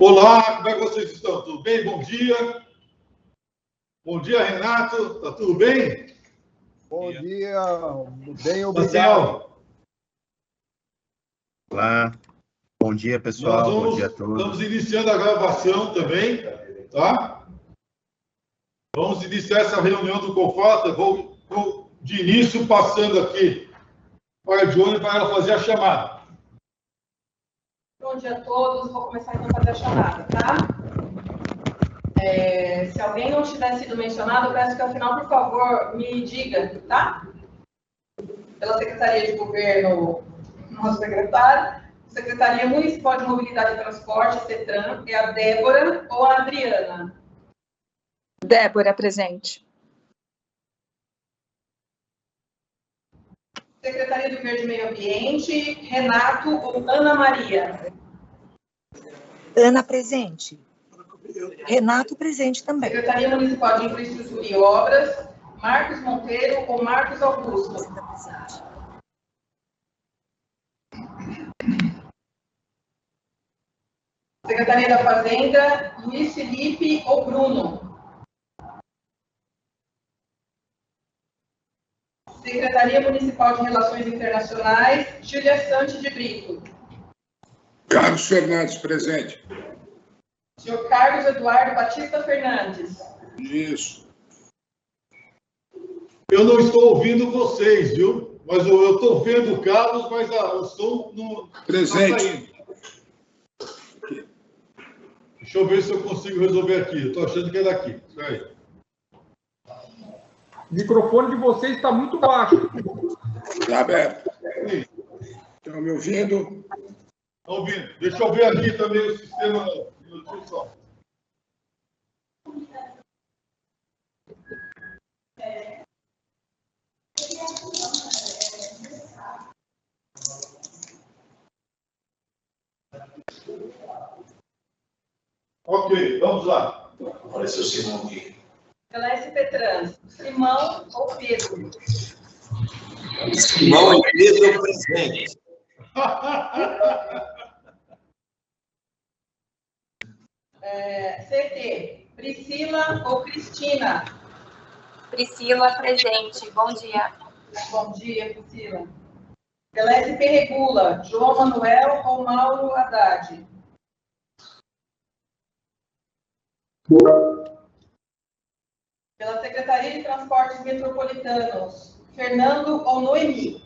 Olá, como é que vocês estão? Tudo bem? Bom dia. Bom dia, Renato. Tá tudo bem? Bom dia. Bem, obrigado. Marcel. Olá. Bom dia, pessoal. Bom dia a todos. Estamos iniciando a gravação também, tá? Vamos iniciar essa reunião do CONFATA. Vou, de início, passando aqui para a Johnny para ela fazer a chamada. Bom dia a todos. Vou começar então a fazer a chamada, tá? Se alguém não tiver sido mencionado, eu peço que ao final, por favor, me diga, tá? Pela Secretaria de Governo, nosso secretário. Secretaria Municipal de Mobilidade e Transporte, CETRAN, é a Débora ou a Adriana? Débora, presente. Secretaria do Verde e Meio Ambiente, Renato ou Ana Maria? Ana, presente. Renato, presente também. Secretaria Municipal de Infraestrutura e Obras, Marcos Monteiro ou Marcos Augusto? Presente. Secretaria da Fazenda, Luiz Felipe ou Bruno? Secretaria Municipal de Relações Internacionais, Júlia Sante de Brito. Carlos Fernandes, presente. Senhor Carlos Eduardo Batista Fernandes. Isso. Eu não estou ouvindo vocês, viu? Mas eu estou vendo o Carlos, mas o som não Presente. está saindo. Deixa eu ver se eu consigo resolver aqui. Eu estou achando que é daqui. Espera aí. O microfone de vocês está muito baixo. Está aberto. Estão me ouvindo? Estão ouvindo. Deixa eu ver aqui também o sistema. Deixa eu só. Ok, vamos lá. Apareceu o Simão aqui. Pela SP Trans, Simão ou Pedro? Simão e Pedro presente. CT, Priscila ou Cristina? Priscila, presente. Bom dia. Bom dia, Priscila. Pela SP Regula, João Manuel ou Mauro Haddad? Pela Secretaria de Transportes Metropolitanos, Fernando ou Noemi?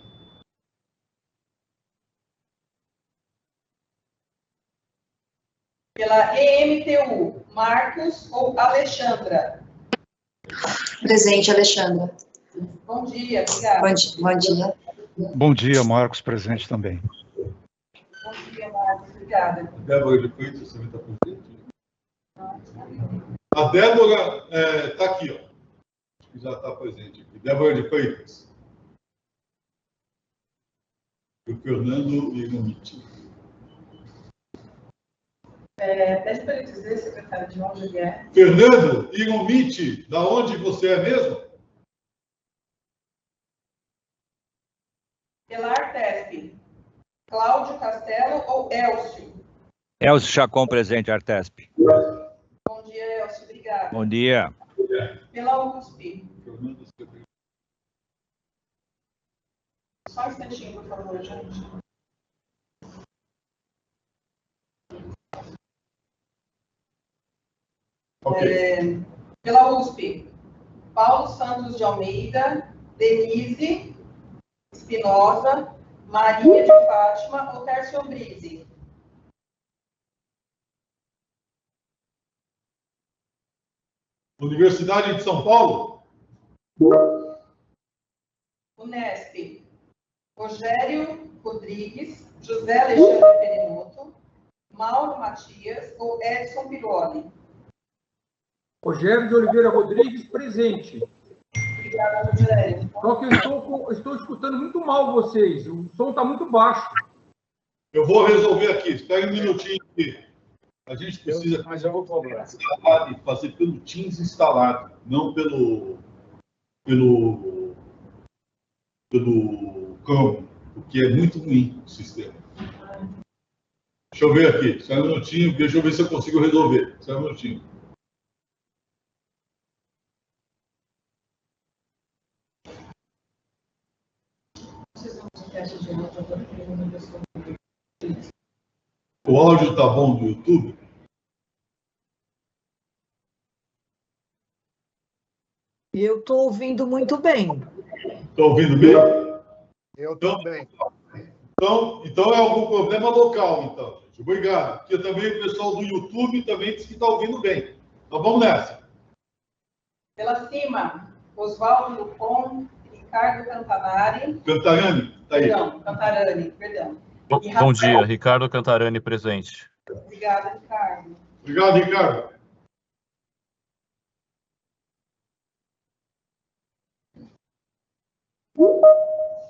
Pela EMTU, Marcos ou Alexandra? Presente, Alexandra. Bom dia, obrigada. Bom dia. Bom dia, Marcos, presente também. Bom dia, Marcos, obrigada. Débora de Freitas também está presente? A Débora está aqui, ó. Acho que já está presente aqui. Débora de Freitas. E o Fernando Igomiti. Pede para ele dizer, secretário, de onde ele é. Fernando Igomiti, da onde você é mesmo? Pela Artesp, Cláudio Castelo ou Elcio? Elcio Chacon, presente, Artesp. Bom dia, Elcio, obrigada. Bom dia. Pela USP. Só um instantinho, por favor, gente. Ok. Pela USP, Paulo Santos de Almeida, Denise Espinosa, Maria de Fátima ou Tércio Brise? Universidade de São Paulo? Unesp, Rogério Rodrigues, José Alexandre Perinoto, Mauro Matias ou Edson Piroli? Rogério de Oliveira Rodrigues, presente. Obrigada, Rogério. Só que eu estou escutando muito mal vocês. O som está muito baixo. Eu vou resolver aqui. Espera um minutinho aqui. A gente precisa Mas eu vou cobrar. fazer pelo Teams instalado, não pelo Chrome, porque é muito ruim o sistema. Deixa eu ver aqui. Só um minutinho. Deixa eu ver se eu consigo resolver. Só um minutinho. O áudio tá bom do YouTube? Eu estou ouvindo muito bem. Está ouvindo bem? Eu também. Então é algum problema local, então, gente. Obrigado. Porque também o pessoal do YouTube também disse que está ouvindo bem. Então vamos nessa. Pela cima, Oswaldo Lucon, Ricardo Cantarani. Cantarani, tá aí. Perdão, Cantarani, perdão. Bom dia, Ricardo Cantarani presente. Obrigada, Ricardo. Obrigado, Ricardo.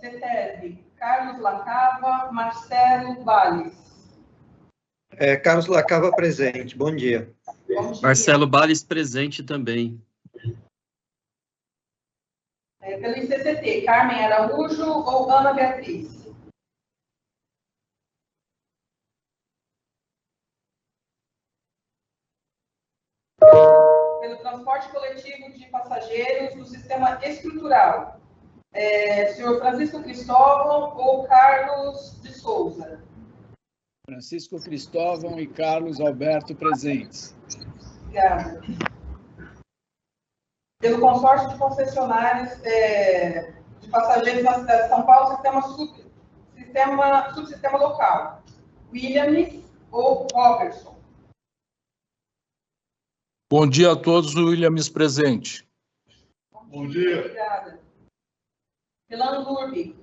CETESB, Carlos Lacava, Marcelo Balles. Carlos Lacava presente. Bom dia. Bom dia. Marcelo Balles presente também. Pelo ICCT, Carmen Araújo ou Ana Beatriz? Pelo transporte coletivo de passageiros do sistema estrutural, senhor Francisco Cristóvão ou Carlos de Souza? Francisco Cristóvão e Carlos Alberto presentes. Obrigada. Pelo consórcio de concessionários de passageiros na cidade de São Paulo, subsistema local, Williams ou Robertson? Bom dia a todos, o Williams presente. Bom dia. Obrigada. Pela Anlurb,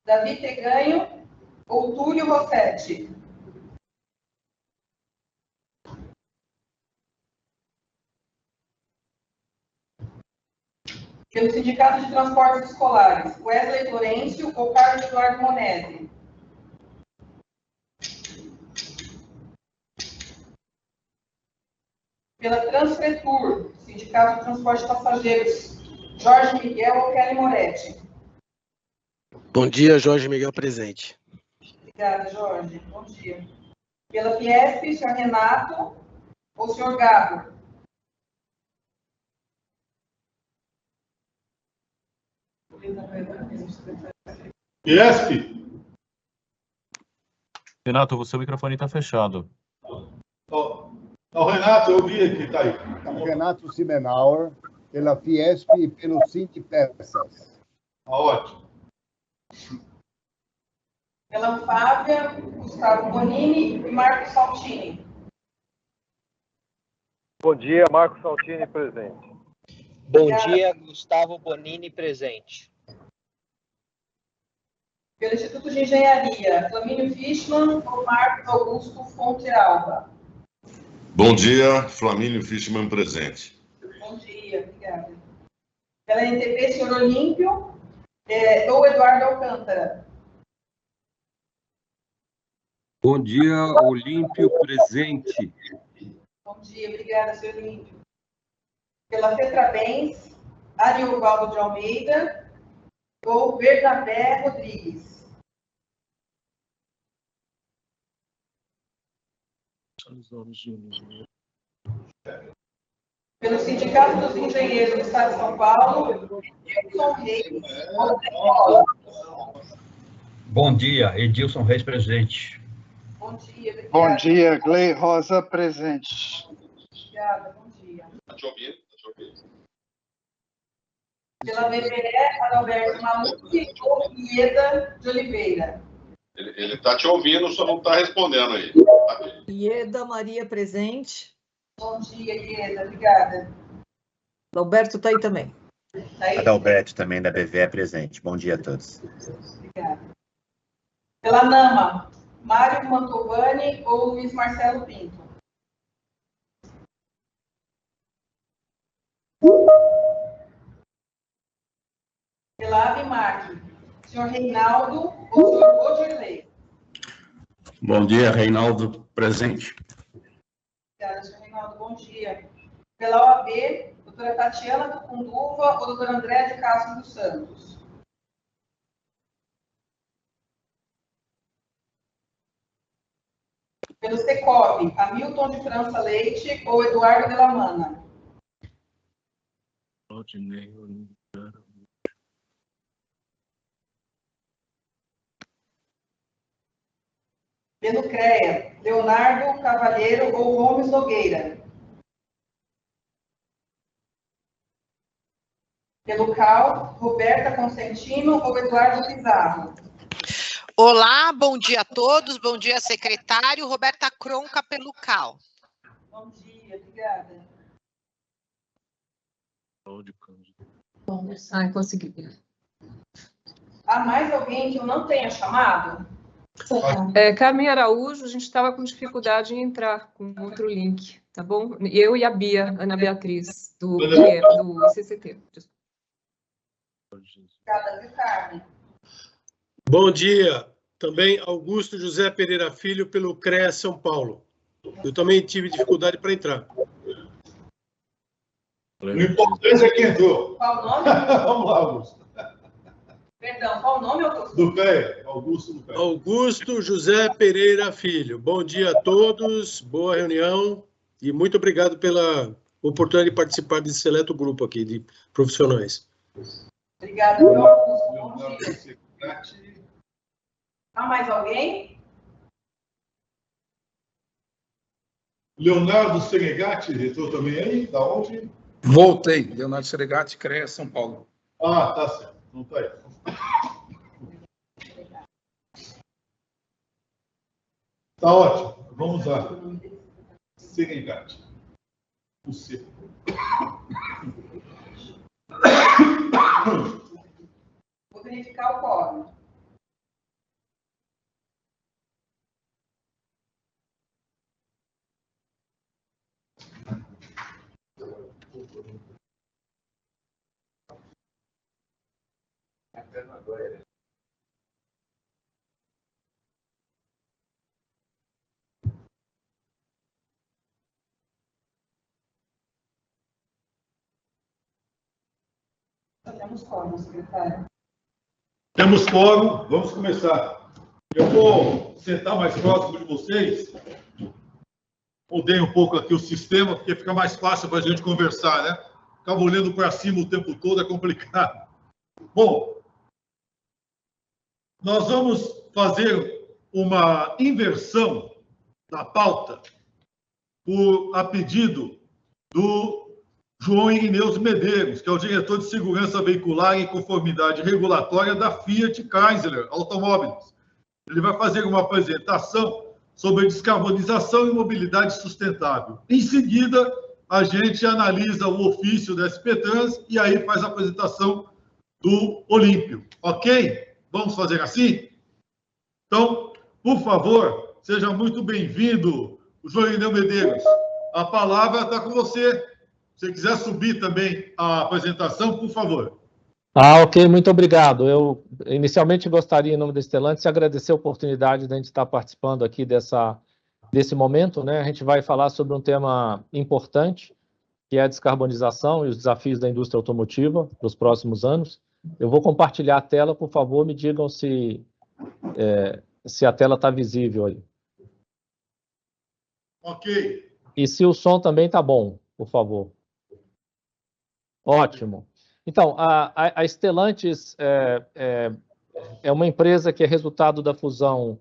Davi Teganho ou Túlio Rossetti? Pelo Sindicato de Transportes Escolares, Wesley Florencio ou Carlos Eduardo Monese? Pela Transfretur, Sindicato de Transporte de Passageiros, Jorge Miguel ou Kelly Moretti? Bom dia, Jorge Miguel presente. Obrigada, Jorge. Bom dia. Pela Fiesp, senhor Renato ou senhor Gabo? Fiesp? Renato, o seu microfone está fechado. O Renato, eu vi aqui, tá aí. Renato Simenauer, pela Fiesp e pelo Sindipesas. Ótimo. Pela Fábia, Gustavo Bonini e Marcos Saltini. Bom dia, Marcos Saltini presente. Bom dia, Gustavo Bonini presente. Pelo Instituto de Engenharia, Flamínio Fishman ou Marcos Augusto Fonte Alba? Bom dia, Flamínio Fishman presente. Bom dia, obrigada. Pela NTP, senhor Olímpio ou Eduardo Alcântara? Bom dia, Olímpio presente. Bom dia, obrigada, senhor Olímpio. Pela Tetrabens, Ariovaldo de Almeida ou Bernabé Rodrigues? Pelo Sindicato dos Engenheiros do Estado de São Paulo, Edilson Reis ou Rosa? Bom dia, Edilson Reis presente. Bom dia, obrigada. Bom dia, Glei Rosa presente. Obrigada, bom dia. Está te ouvindo? Pela VPE, Adalberto Maluf ou Ieda de Oliveira? Ele está te ouvindo, só não está respondendo aí. Ieda Maria presente. Bom dia, Ieda, obrigada. Adalberto está aí também. Tá aí? Adalberto também da BVE presente. Bom dia a todos. Obrigada. Pela NAMA, Mário Mantovani ou Luiz Marcelo Pinto? Pela ABMAC, senhor Reinaldo ou senhor Odirley? Bom dia, Reinaldo presente. Obrigada, senhor Reinaldo, bom dia. Pela OAB, doutora Tatiana Tucunduva ou doutor André de Castro dos Santos? Pelo Secovi, Hamilton de França Leite ou Eduardo de la Mana? Pelo CREA, Leonardo Cavalheiro ou Gomes Nogueira? Pelo CAL, Roberta Consentino ou Eduardo Pizarro? Olá, bom dia a todos, bom dia, secretário. Roberta Cronca, pelo CAL. Bom dia, obrigada. Ai, consegui. Há mais alguém que eu não tenha chamado? Carmen Araújo, a gente estava com dificuldade em entrar com outro link, tá bom? Eu e a Bia, Ana Beatriz, do CCT. Obrigada, viu, Carmen? Bom dia. Também Augusto José Pereira Filho, pelo CREA São Paulo. Eu também tive dificuldade para entrar. O importante é quem entrou. Qual o nome? Vamos lá, Augusto. Perdão, qual o nome, Augusto? Do pé, Augusto do pé. Augusto José Pereira Filho. Bom dia a todos, boa reunião e muito obrigado pela oportunidade de participar desse seleto grupo aqui de profissionais. Obrigada, meu Augusto. Bom dia. Há mais alguém? Leonardo Seregatti, entrou também aí? Da onde? Voltei. Leonardo Seregatti, CREA São Paulo. Ah, tá certo. Não tá aí. Tá ótimo. Vamos lá. Seregatti. O C. Vou verificar o quórum. Temos quórum, secretário. Temos quórum, vamos começar. Eu vou sentar mais próximo de vocês. Mudei um pouco aqui o sistema, porque fica mais fácil para a gente conversar, né? Ficava olhando para cima o tempo todo, é complicado. Bom, nós vamos fazer uma inversão da pauta a pedido do João Irineu Medeiros, que é o diretor de segurança veicular e conformidade regulatória da Fiat Chrysler Automóveis. Ele vai fazer uma apresentação sobre descarbonização e mobilidade sustentável. Em seguida, a gente analisa o ofício da SP Trans e aí faz a apresentação do Olímpio. Ok? Vamos fazer assim? Então, por favor, seja muito bem-vindo, João Irineu Medeiros. A palavra está com você. Se você quiser subir também a apresentação, por favor. Ok, muito obrigado. Eu inicialmente gostaria, em nome da Stellantis, agradecer a oportunidade de a gente estar participando aqui desse momento, né? A gente vai falar sobre um tema importante, que é a descarbonização e os desafios da indústria automotiva nos próximos anos. Eu vou compartilhar a tela, por favor, me digam se a tela está visível aí. Ok. E se o som também está bom, por favor. Ótimo. Então, a Stellantis é uma empresa que é resultado da fusão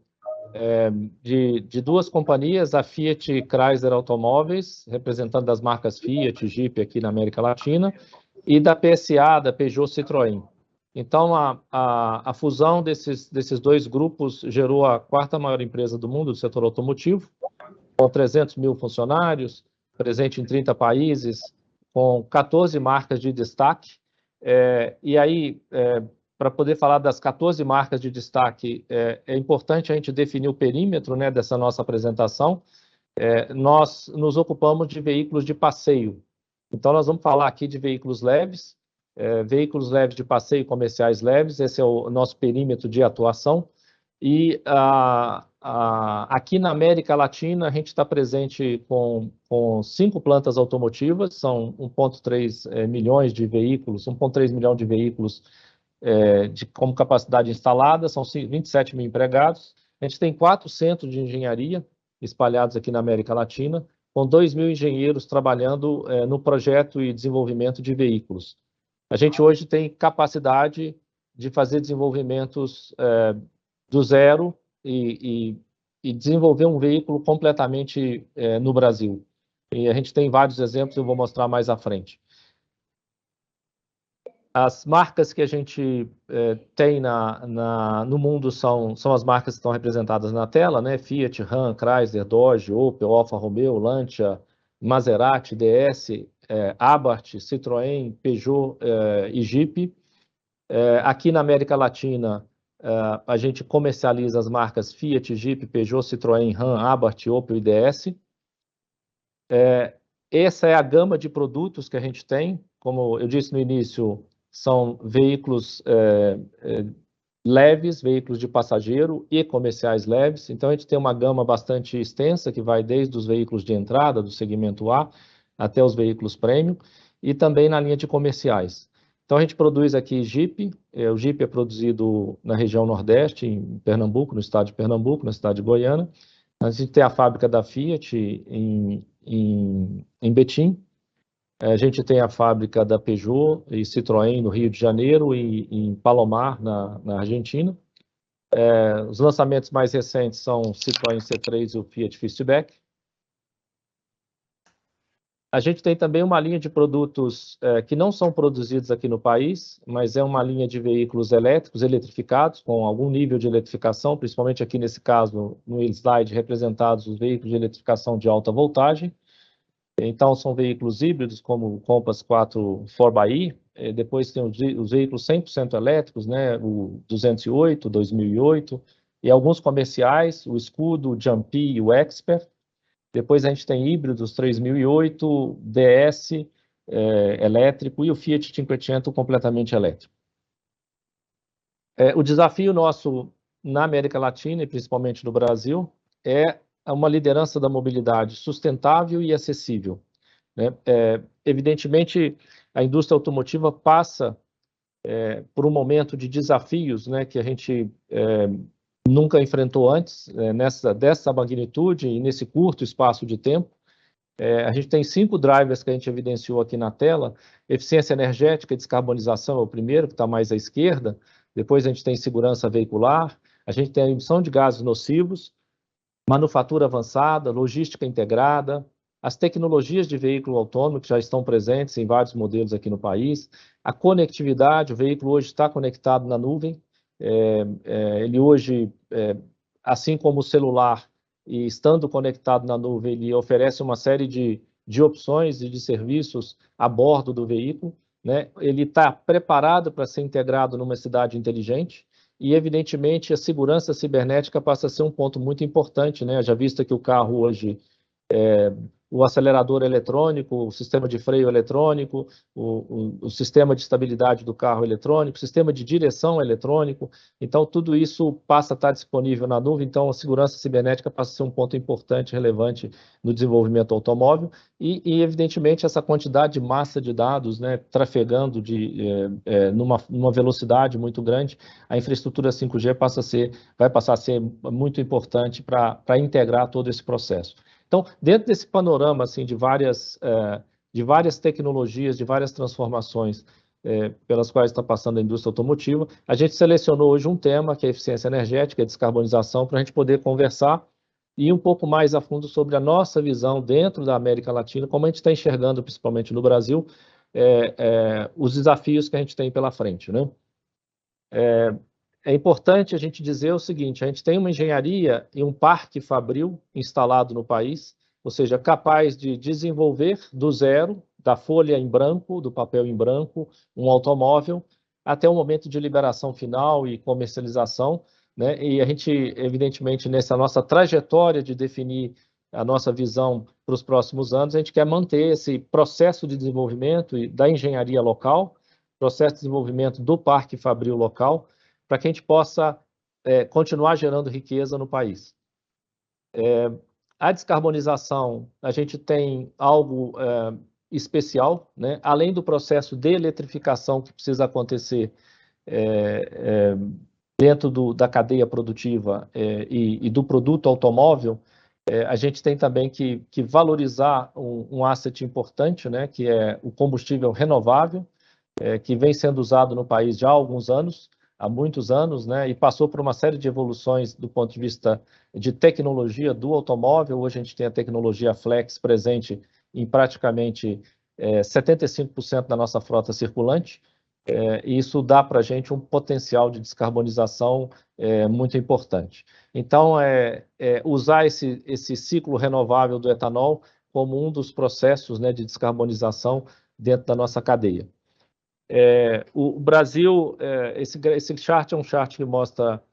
de duas companhias, a Fiat Chrysler Automóveis, representando as marcas Fiat, Jeep aqui na América Latina, e da PSA, da Peugeot Citroën. Então, a fusão desses dois grupos gerou a quarta maior empresa do mundo do setor automotivo, com 300 mil funcionários, presente em 30 países, com 14 marcas de destaque. E aí, para poder falar das 14 marcas de destaque, é importante a gente definir o perímetro, né, dessa nossa apresentação. Nós nos ocupamos de veículos de passeio. Então, nós vamos falar aqui de veículos leves de passeio, comerciais leves, esse é o nosso perímetro de atuação. E aqui na América Latina, a gente está presente com 5 plantas automotivas, são 1,3 milhões de veículos, 1,3 milhão de veículos como capacidade instalada, são 27 mil empregados. A gente tem 4 centros de engenharia, espalhados aqui na América Latina, com 2.000 engenheiros trabalhando no projeto e desenvolvimento de veículos. A gente hoje tem capacidade de fazer desenvolvimentos do zero e desenvolver um veículo completamente no Brasil. E a gente tem vários exemplos, eu vou mostrar mais à frente. As marcas que a gente tem no mundo são as marcas que estão representadas na tela, né? Fiat, Ram, Chrysler, Dodge, Opel, Alfa Romeo, Lancia, Maserati, DS, Abarth, Citroën, Peugeot e Jeep. Aqui na América Latina, a gente comercializa as marcas Fiat, Jeep, Peugeot, Citroën, Ram, Abarth, Opel e DS. Essa é a gama de produtos que a gente tem. Como eu disse no início, são veículos leves, veículos de passageiro e comerciais leves. Então, a gente tem uma gama bastante extensa, que vai desde os veículos de entrada, do segmento A, até os veículos premium, e também na linha de comerciais. Então, a gente produz aqui Jeep. O Jeep é produzido na região Nordeste, em Pernambuco, no estado de Pernambuco, na cidade de Goiânia. A gente tem a fábrica da Fiat em Betim. A gente tem a fábrica da Peugeot e Citroën no Rio de Janeiro e em Palomar, na Argentina. Os lançamentos mais recentes são o Citroën C3 e o Fiat Fastback. A gente tem também uma linha de produtos que não são produzidos aqui no país, mas é uma linha de veículos elétricos, eletrificados, com algum nível de eletrificação, principalmente aqui nesse caso, no slide, representados os veículos de eletrificação de alta voltagem. Então, são veículos híbridos, como o Compass 4 4xE, depois tem os veículos 100% elétricos, né, o 208, 2008, e alguns comerciais, o Escudo, o Jumpy e o Expert. Depois a gente tem híbridos 3008, DS elétrico e o Fiat 500 completamente elétrico. O desafio nosso na América Latina e principalmente no Brasil é uma liderança da mobilidade sustentável e acessível, né? Evidentemente, a indústria automotiva passa por um momento de desafios, né, que a gente nunca enfrentou antes, dessa magnitude e nesse curto espaço de tempo. A gente tem 5 drivers que a gente evidenciou aqui na tela. Eficiência energética e descarbonização é o primeiro, que está mais à esquerda. Depois a gente tem segurança veicular, a gente tem a emissão de gases nocivos, manufatura avançada, logística integrada, as tecnologias de veículo autônomo que já estão presentes em vários modelos aqui no país, a conectividade, o veículo hoje está conectado na nuvem, ele hoje, assim como o celular, e estando conectado na nuvem, ele oferece uma série de opções e de serviços a bordo do veículo, né? Ele está preparado para ser integrado numa cidade inteligente, e, evidentemente, a segurança cibernética passa a ser um ponto muito importante, né? Já visto que o carro hoje, o acelerador eletrônico, o sistema de freio eletrônico, o sistema de estabilidade do carro eletrônico, o sistema de direção eletrônico, então tudo isso passa a estar disponível na nuvem, então a segurança cibernética passa a ser um ponto importante, relevante no desenvolvimento automóvel e evidentemente, essa quantidade de massa de dados, né, trafegando numa velocidade muito grande, a infraestrutura 5G vai passar a ser muito importante para integrar todo esse processo. Então, dentro desse panorama assim, de várias tecnologias, de várias transformações pelas quais está passando a indústria automotiva, a gente selecionou hoje um tema, que é a eficiência energética e a descarbonização, para a gente poder conversar e ir um pouco mais a fundo sobre a nossa visão dentro da América Latina, como a gente está enxergando, principalmente no Brasil, os desafios que a gente tem pela frente, né? É importante a gente dizer o seguinte, a gente tem uma engenharia e um parque fabril instalado no país, ou seja, capaz de desenvolver do zero, da folha em branco, do papel em branco, um automóvel, até o momento de liberação final e comercialização, né? E a gente, evidentemente, nessa nossa trajetória de definir a nossa visão para os próximos anos, a gente quer manter esse processo de desenvolvimento da engenharia local, processo de desenvolvimento do parque fabril local, para que a gente possa continuar gerando riqueza no país. A descarbonização, a gente tem algo especial, né? Além do processo de eletrificação que precisa acontecer dentro da cadeia produtiva e do produto automóvel, A gente tem também que valorizar um asset importante, né, que é o combustível renovável, que vem sendo usado no país já há alguns anos, há muitos anos, né, e passou por uma série de evoluções do ponto de vista de tecnologia do automóvel. Hoje a gente tem a tecnologia Flex presente em praticamente 75% da nossa frota circulante, e isso dá para a gente um potencial de descarbonização muito importante. Então, usar esse ciclo renovável do etanol como um dos processos, né, de descarbonização dentro da nossa cadeia. O Brasil, esse chart é um chart que mostra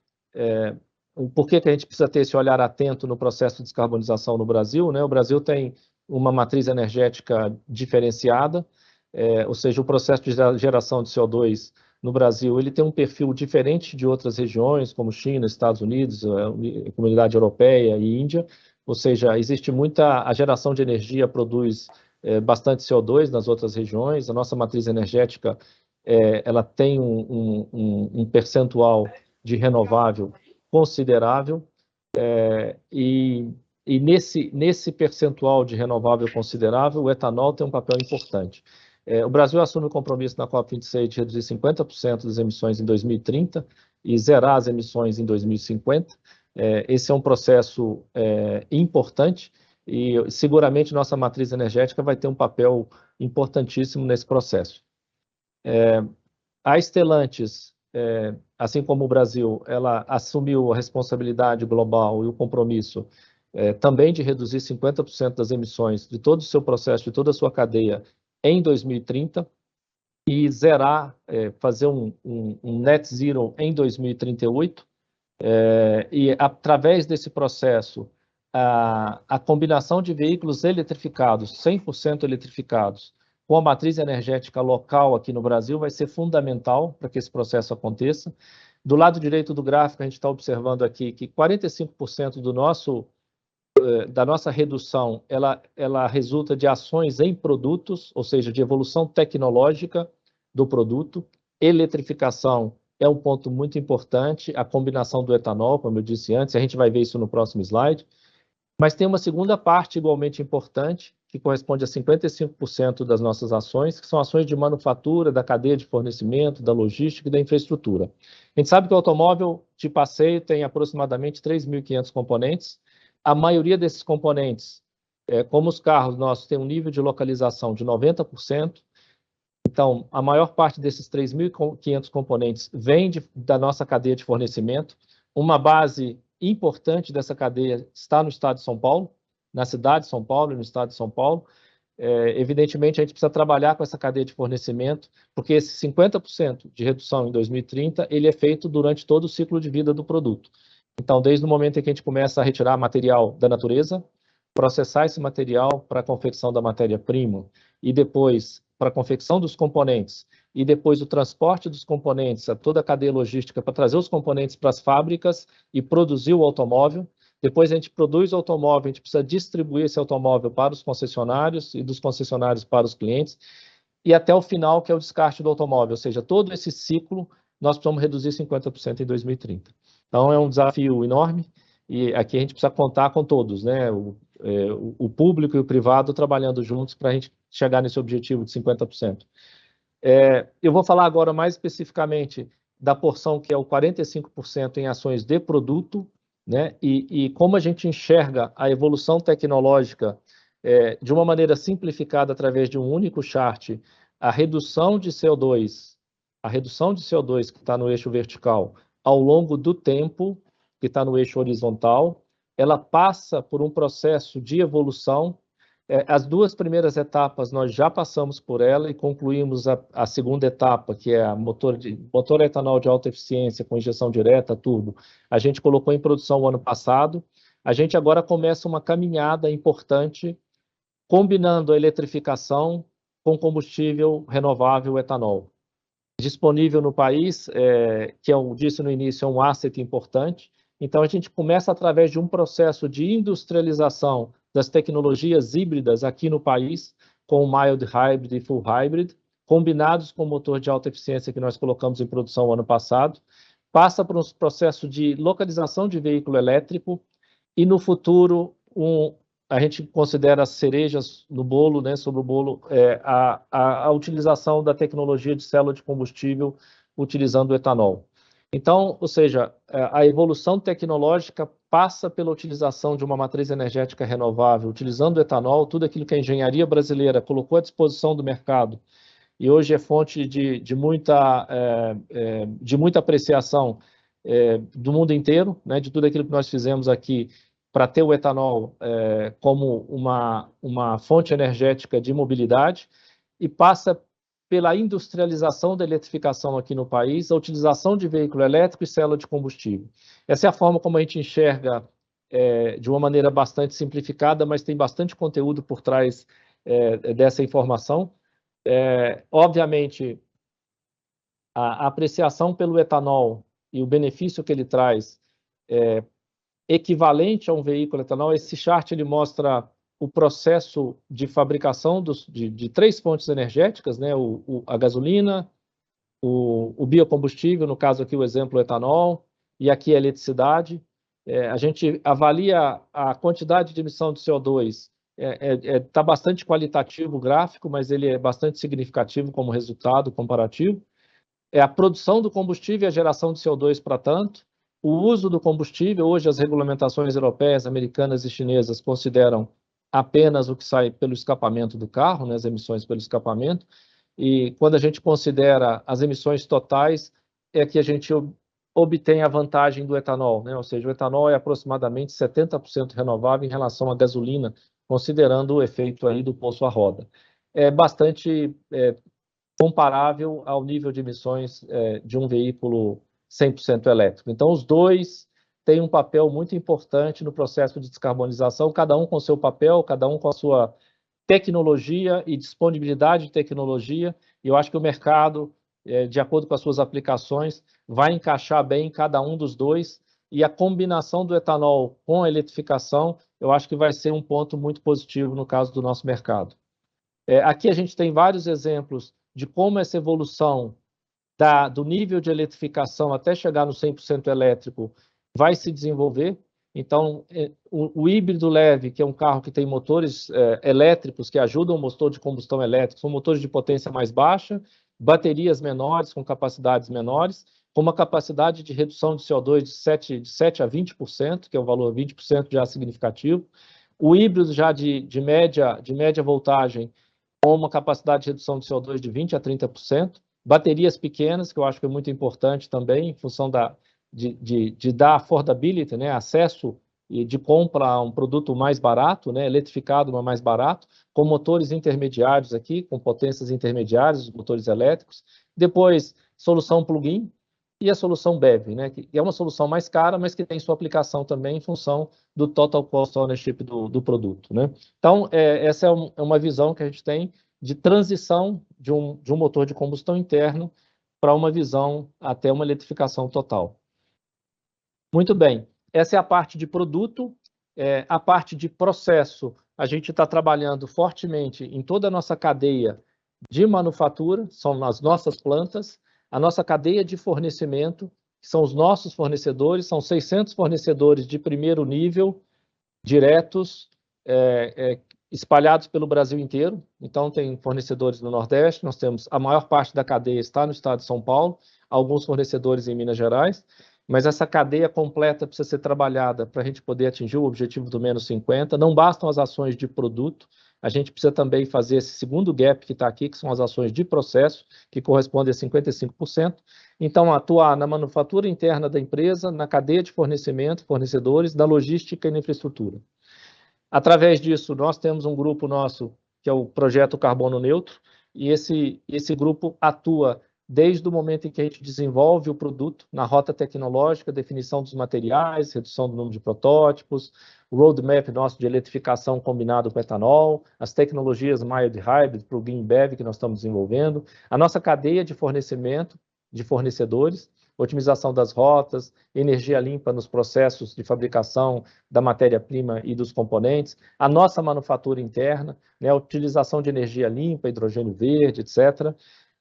o porquê que a gente precisa ter esse olhar atento no processo de descarbonização no Brasil, né? O Brasil tem uma matriz energética diferenciada, ou seja, o processo de geração de CO2 no Brasil ele tem um perfil diferente de outras regiões, como China, Estados Unidos, a Comunidade Europeia e Índia, ou seja, existe a geração de energia produz bastante CO2 nas outras regiões. A nossa matriz energética ela tem um percentual de renovável considerável, e nesse percentual de renovável considerável, o etanol tem um papel importante. O Brasil assume o compromisso na COP26 de reduzir 50% das emissões em 2030 e zerar as emissões em 2050. Esse é um processo importante e seguramente nossa matriz energética vai ter um papel importantíssimo nesse processo. A Stellantis, assim como o Brasil, ela assumiu a responsabilidade global e o compromisso também de reduzir 50% das emissões de todo o seu processo, de toda a sua cadeia em 2030 e zerar, fazer um net zero em 2038, e através desse processo, a combinação de veículos eletrificados, 100% eletrificados, com a matriz energética local aqui no Brasil vai ser fundamental para que esse processo aconteça. Do lado direito do gráfico, a gente está observando aqui que 45% da nossa redução, ela resulta de ações em produtos, ou seja, de evolução tecnológica do produto. Eletrificação é um ponto muito importante, a combinação do etanol, como eu disse antes, a gente vai ver isso no próximo slide. Mas tem uma segunda parte igualmente importante, que corresponde a 55% das nossas ações, que são ações de manufatura, da cadeia de fornecimento, da logística e da infraestrutura. A gente sabe que o automóvel de passeio tem aproximadamente 3.500 componentes. A maioria desses componentes, como os carros nossos, tem um nível de localização de 90%. Então, a maior parte desses 3.500 componentes vem da nossa cadeia de fornecimento. Uma base importante dessa cadeia está no estado de São Paulo, na cidade de São Paulo e no estado de São Paulo. Evidentemente, a gente precisa trabalhar com essa cadeia de fornecimento, porque esse 50% de redução em 2030, ele é feito durante todo o ciclo de vida do produto. Então, desde o momento em que a gente começa a retirar material da natureza, processar esse material para a confecção da matéria-prima e depois para a confecção dos componentes e depois o transporte dos componentes, a toda a cadeia logística para trazer os componentes para as fábricas e produzir o automóvel. Depois a gente produz o automóvel, a gente precisa distribuir esse automóvel para os concessionários e dos concessionários para os clientes e até o final, que é o descarte do automóvel, ou seja, todo esse ciclo nós precisamos reduzir 50% em 2030. Então é um desafio enorme e aqui a gente precisa contar com todos, né? O público e o privado trabalhando juntos para a gente chegar nesse objetivo de 50%. Eu vou falar agora mais especificamente da porção que é o 45% em ações de produto, né? E como a gente enxerga a evolução tecnológica de uma maneira simplificada através de um único chart, a redução de CO2 que está no eixo vertical ao longo do tempo, que está no eixo horizontal, ela passa por um processo de evolução. As duas primeiras etapas nós já passamos por ela e concluímos a segunda etapa, que é a motor etanol de alta eficiência com injeção direta, turbo. A gente colocou em produção o ano passado. A gente agora começa uma caminhada importante, combinando a eletrificação com combustível renovável etanol. Disponível no país, que eu disse no início, é um asset importante. Então, a gente começa através de um processo de industrialização das tecnologias híbridas aqui no país, com o mild hybrid e full hybrid, combinados com o motor de alta eficiência que nós colocamos em produção ano passado, passa por um processo de localização de veículo elétrico e, no futuro, a gente considera as cerejas no bolo, né, sobre o bolo, a utilização da tecnologia de célula de combustível utilizando o etanol. Então, ou seja, a evolução tecnológica passa pela utilização de uma matriz energética renovável, utilizando o etanol, tudo aquilo que a engenharia brasileira colocou à disposição do mercado, e hoje é fonte de muita apreciação do mundo inteiro, né, de tudo aquilo que nós fizemos aqui para ter o etanol como uma fonte energética de mobilidade, e passa pela industrialização da eletrificação aqui no país, a utilização de veículo elétrico e célula de combustível. Essa é a forma como a gente enxerga de uma maneira bastante simplificada, mas tem bastante conteúdo por trás dessa informação. Obviamente, a apreciação pelo etanol e o benefício que ele traz equivalente a um veículo etanol. Esse chart ele mostra o processo de fabricação de 3 fontes energéticas, né? A gasolina, o biocombustível, no caso aqui o exemplo o etanol, e aqui a eletricidade. A gente avalia a quantidade de emissão de CO2, está bastante qualitativo o gráfico, mas ele é bastante significativo como resultado comparativo. A produção do combustível e a geração de CO2 para tanto. O uso do combustível, hoje as regulamentações europeias, americanas e chinesas consideram apenas o que sai pelo escapamento do carro, né, as emissões pelo escapamento, e quando a gente considera as emissões totais, é que a gente obtém a vantagem do etanol, né, ou seja, o etanol é aproximadamente 70% renovável em relação à gasolina, considerando o efeito aí do poço à roda. É bastante comparável ao nível de emissões de um veículo 100% elétrico. Então, os dois têm um papel muito importante no processo de descarbonização, cada um com seu papel, cada um com a sua tecnologia e disponibilidade de tecnologia, e eu acho que o mercado, de acordo com as suas aplicações, vai encaixar bem cada um dos dois, e a combinação do etanol com a eletrificação, eu acho que vai ser um ponto muito positivo no caso do nosso mercado. Aqui a gente tem vários exemplos de como essa evolução do nível de eletrificação até chegar no 100% elétrico vai se desenvolver. Então, o híbrido leve, que é um carro que tem motores elétricos que ajudam o motor de combustão elétrico, são motores de potência mais baixa, baterias menores, com capacidades menores, com uma capacidade de redução de CO2 de 7 a 20%, que é um valor 20% já significativo. O híbrido já de média voltagem, com uma capacidade de redução de CO2 de 20 a 30%. Baterias pequenas, que eu acho que é muito importante também, em função de dar affordability, né, acesso e de compra a um produto mais barato, né, eletrificado, mas mais barato, com motores intermediários aqui, com potências intermediárias, os motores elétricos. Depois, solução plug-in e a solução BEV, né, que é uma solução mais cara, mas que tem sua aplicação também em função do total cost ownership do produto, né. Então, essa é uma visão que a gente tem de transição de um motor de combustão interno para uma visão até uma eletrificação total. Muito bem, essa é a parte de produto. A parte de processo, a gente está trabalhando fortemente em toda a nossa cadeia de manufatura, são as nossas plantas, a nossa cadeia de fornecimento, que são os nossos fornecedores, são 600 fornecedores de primeiro nível, diretos, espalhados pelo Brasil inteiro. Então, tem fornecedores no Nordeste, nós temos a maior parte da cadeia está no estado de São Paulo, alguns fornecedores em Minas Gerais, mas essa cadeia completa precisa ser trabalhada para a gente poder atingir o objetivo do menos 50. Não bastam as ações de produto, a gente precisa também fazer esse segundo gap que está aqui, que são as ações de processo, que correspondem a 55%. Então, atuar na manufatura interna da empresa, na cadeia de fornecimento, fornecedores, na logística e na infraestrutura. Através disso, nós temos um grupo nosso, que é o Projeto Carbono Neutro, e esse grupo atua desde o momento em que a gente desenvolve o produto, na rota tecnológica, definição dos materiais, redução do número de protótipos, o roadmap nosso de eletrificação combinado com etanol, as tecnologias mild hybrid, plug-in BEV que nós estamos desenvolvendo, a nossa cadeia de fornecimento, de fornecedores, otimização das rotas, energia limpa nos processos de fabricação da matéria-prima e dos componentes, a nossa manufatura interna, né, a utilização de energia limpa, hidrogênio verde, etc.,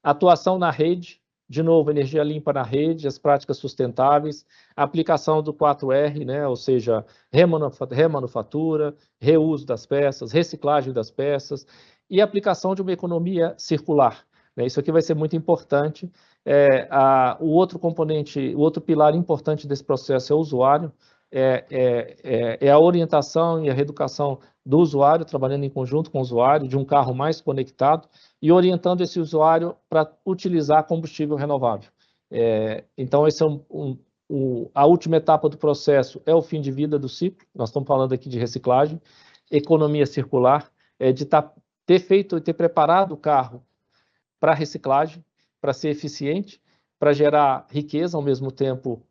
atuação na rede de novo, energia limpa na rede, as práticas sustentáveis, a aplicação do 4R, né, ou seja, remanufatura, reuso das peças, reciclagem das peças e aplicação de uma economia circular. Né? Isso aqui vai ser muito importante. O outro componente, o outro pilar importante desse processo é o usuário, é a orientação e a reeducação do usuário, trabalhando em conjunto com o usuário, de um carro mais conectado e orientando esse usuário para utilizar combustível renovável. Então, esse é a última etapa do processo, é o fim de vida do ciclo. Nós estamos falando aqui de reciclagem, economia circular, de ter preparado o carro para reciclagem, para ser eficiente, para gerar riqueza ao mesmo tempo,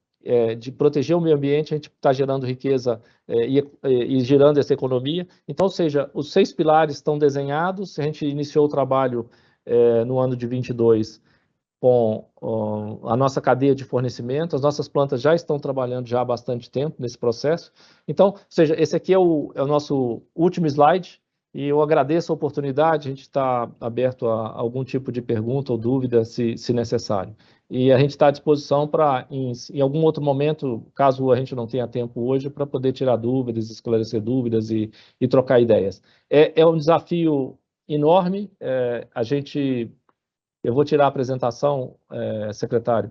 de proteger o meio ambiente, a gente está gerando riqueza e gerando essa economia. Então, ou seja, os 6 pilares estão desenhados, a gente iniciou o trabalho no ano de 22 com a nossa cadeia de fornecimento, as nossas plantas já estão trabalhando já há bastante tempo nesse processo. Então, ou seja, esse aqui é o nosso último slide, e eu agradeço a oportunidade, a gente está aberto a algum tipo de pergunta ou dúvida, se necessário. E a gente está à disposição para, em algum outro momento, caso a gente não tenha tempo hoje, para poder tirar dúvidas, esclarecer dúvidas e trocar ideias. É um desafio enorme, eu vou tirar a apresentação, secretário,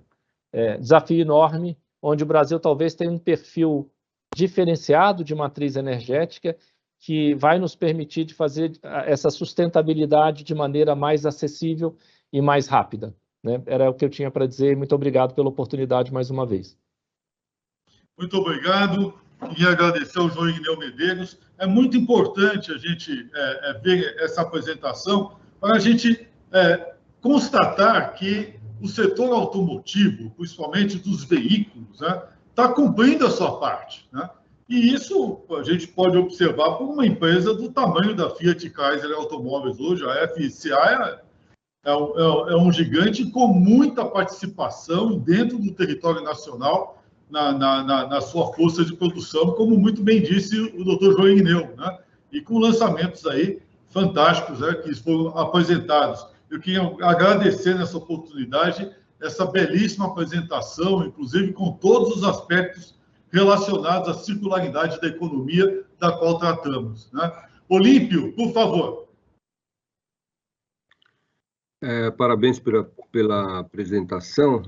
desafio enorme, onde o Brasil talvez tenha um perfil diferenciado de matriz energética, que vai nos permitir de fazer essa sustentabilidade de maneira mais acessível e mais rápida. Né? Era o que eu tinha para dizer. Muito obrigado pela oportunidade mais uma vez. Muito obrigado. Queria agradecer ao João Igneu Medeiros. É muito importante a gente ver essa apresentação para a gente constatar que o setor automotivo, principalmente dos veículos, está cumprindo a sua parte. Né? E isso a gente pode observar por uma empresa do tamanho da Fiat Chrysler Automóveis hoje. A FCA é um gigante com muita participação dentro do território nacional na sua força de produção, como muito bem disse o doutor João Igneu, né? E com lançamentos aí fantásticos, né, que foram apresentados. Eu queria agradecer nessa oportunidade essa belíssima apresentação, inclusive com todos os aspectos relacionados à circularidade da economia da qual tratamos. Né? Olímpio, por favor. Parabéns pela apresentação.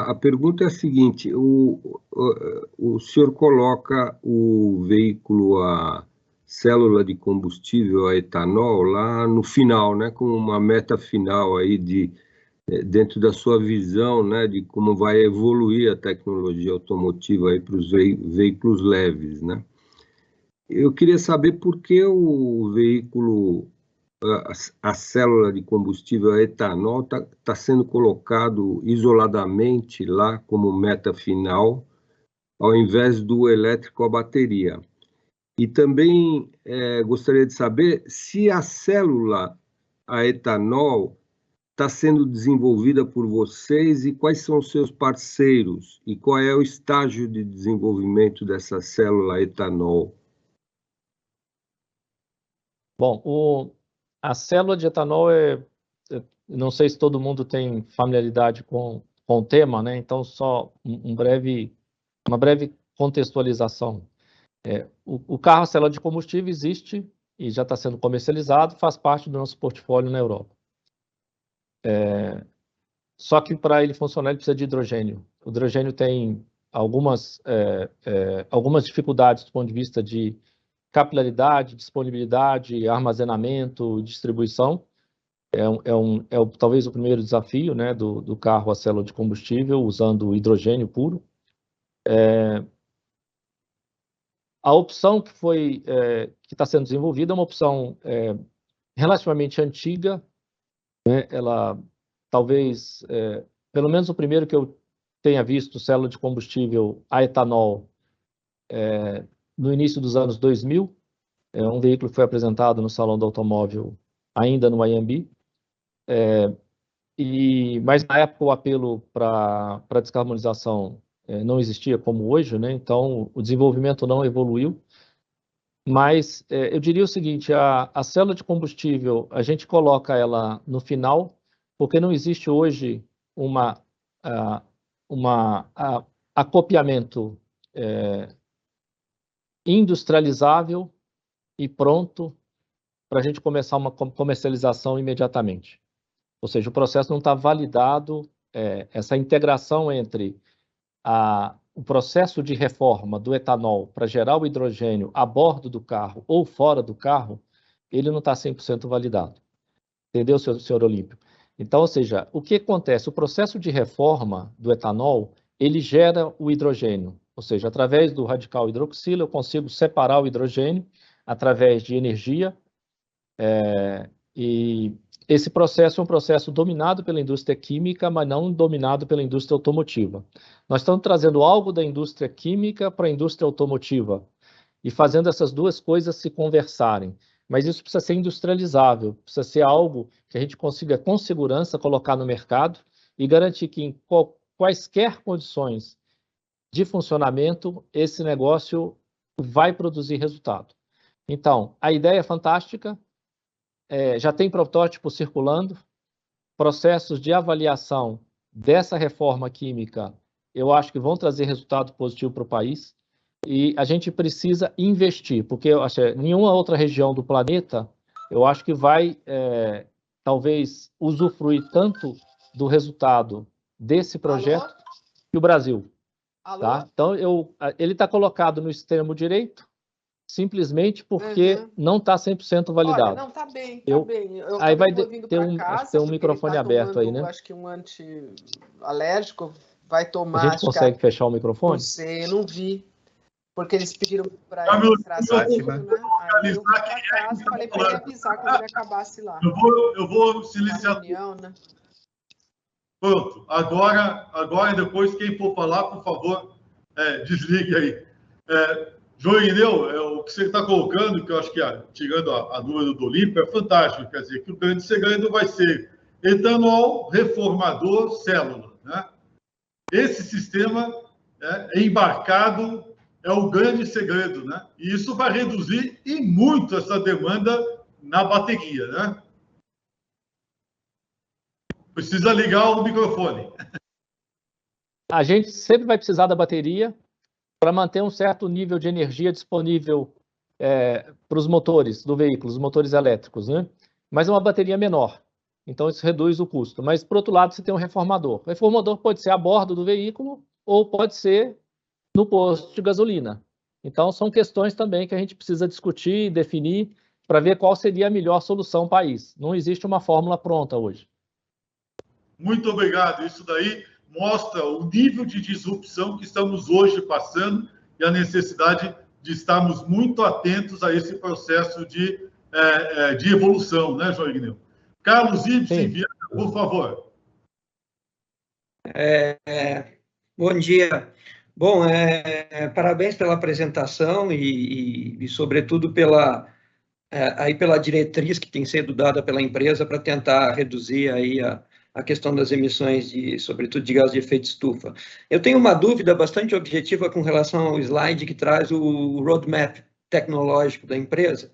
A pergunta é a seguinte: o senhor coloca o veículo a célula de combustível a etanol lá no final, né, como uma meta final aí dentro da sua visão, né, de como vai evoluir a tecnologia automotiva aí para os veículos leves, né? Eu queria saber por que o veículo, a célula de combustível a etanol tá sendo colocado isoladamente lá como meta final, ao invés do elétrico a bateria. E também gostaria de saber se a célula a etanol está sendo desenvolvida por vocês e quais são os seus parceiros e qual é o estágio de desenvolvimento dessa célula etanol. Bom, a célula de etanol não sei se todo mundo tem familiaridade com o tema, né? Então só uma breve contextualização. O carro a célula de combustível existe e já está sendo comercializado, faz parte do nosso portfólio na Europa. Só que para ele funcionar, ele precisa de hidrogênio. O hidrogênio tem algumas dificuldades do ponto de vista de capilaridade, disponibilidade, armazenamento, distribuição. Talvez o primeiro desafio, né, do carro a célula de combustível usando hidrogênio puro. A opção que está sendo desenvolvida é uma opção relativamente antiga, né? Ela talvez, pelo menos o primeiro que eu tenha visto, célula de combustível a etanol, no início dos anos 2000, um veículo que foi apresentado no Salão do Automóvel ainda no IMB, mas na época o apelo para descarbonização não existia como hoje, né? Então o desenvolvimento não evoluiu, mas eu diria o seguinte: a célula de combustível, a gente coloca ela no final, porque não existe hoje uma acoplamento industrializável e pronto para a gente começar uma comercialização imediatamente. Ou seja, o processo não está validado, essa integração entre o processo de reforma do etanol para gerar o hidrogênio a bordo do carro ou fora do carro, ele não está 100% validado. Entendeu, senhor Olímpio? Então, ou seja, o que acontece? O processo de reforma do etanol, ele gera o hidrogênio. Ou seja, através do radical hidroxila, eu consigo separar o hidrogênio através de energia. E esse processo é um processo dominado pela indústria química, mas não dominado pela indústria automotiva. Nós estamos trazendo algo da indústria química para a indústria automotiva e fazendo essas duas coisas se conversarem. Mas isso precisa ser industrializável, precisa ser algo que a gente consiga com segurança colocar no mercado e garantir que em quaisquer condições de funcionamento, esse negócio vai produzir resultado. Então, a ideia é fantástica, já tem protótipo circulando, processos de avaliação dessa reforma química, eu acho que vão trazer resultado positivo para o país, e a gente precisa investir, porque eu acho que nenhuma outra região do planeta, eu acho que vai, talvez, usufruir tanto do resultado desse projeto que o Brasil. Tá? Então, ele está colocado no extremo direito, simplesmente porque não está 100% validado. Olha, não, tá bem, aí vai ter um microfone aberto aí, né? Acho que um anti-alérgico vai tomar... A gente consegue fechar o microfone? Não sei, eu não vi. Porque eles pediram para ele né? Aí eu fui para casa e falei para ele avisar quando ele acabasse lá. Eu vou silenciar. Né? Pronto. Agora, depois, quem for falar, por favor, desligue aí. João Irineu, o que você está colocando, que eu acho que, tirando a dúvida do Olímpio, é fantástico. Quer dizer, que o grande segredo vai ser etanol, reformador, célula. Né? Esse sistema embarcado é o grande segredo, né? E isso vai reduzir e muito essa demanda na bateria, né? Precisa ligar o microfone. A gente sempre vai precisar da bateria para manter um certo nível de energia disponível para os motores do veículo, os motores elétricos, né? Mas é uma bateria menor, então isso reduz o custo. Mas, por outro lado, você tem um reformador. O reformador pode ser a bordo do veículo ou pode ser no posto de gasolina. Então, são questões também que a gente precisa discutir e definir para ver qual seria a melhor solução para o país. Não existe uma fórmula pronta hoje. Muito obrigado. Isso daí mostra o nível de disrupção que estamos hoje passando e a necessidade de estarmos muito atentos a esse processo de evolução, né, João Irineu? Carlos Ibsen, por favor. Bom dia. Bom, parabéns pela apresentação e sobretudo, pela diretriz que tem sido dada pela empresa para tentar reduzir aí a questão das emissões, sobretudo de gás de efeito estufa. Eu tenho uma dúvida bastante objetiva com relação ao slide que traz o roadmap tecnológico da empresa,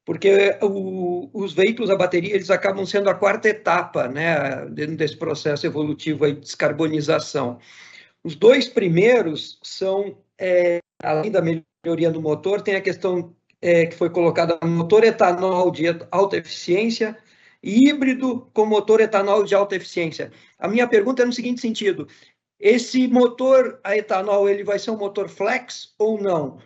porque os veículos a bateria eles acabam sendo a quarta etapa, né, dentro desse processo evolutivo aí de descarbonização. Os dois primeiros são, além da melhoria do motor, tem a questão que foi colocada no motor etanol de alta eficiência e híbrido com motor etanol de alta eficiência. A minha pergunta é no seguinte sentido: esse motor a etanol ele vai ser um motor flex ou não?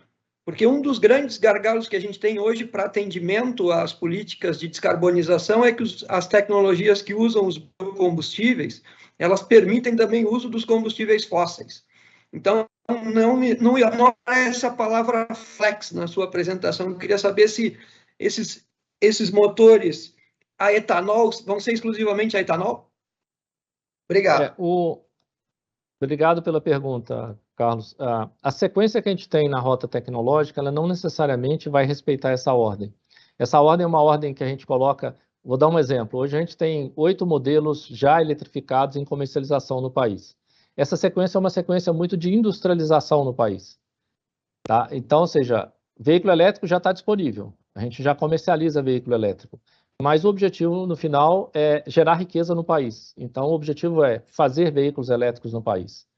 Porque um dos grandes gargalos que a gente tem hoje para atendimento às políticas de descarbonização é que as tecnologias que usam os combustíveis, elas permitem também o uso dos combustíveis fósseis. Então, não é essa palavra flex na sua apresentação. Eu queria saber se esses motores a etanol vão ser exclusivamente a etanol? Obrigado. Obrigado pela pergunta, Carlos. A sequência que a gente tem na rota tecnológica, ela não necessariamente vai respeitar essa ordem. Essa ordem é uma ordem que a gente coloca... Vou dar um exemplo. Hoje a gente tem 8 modelos já eletrificados em comercialização no país. Essa sequência é uma sequência muito de industrialização no país. Tá? Então, ou seja, veículo elétrico já está disponível. A gente já comercializa veículo elétrico. mas o objetivo, no final, é gerar riqueza no país. Então, o objetivo é fazer veículos elétricos no país,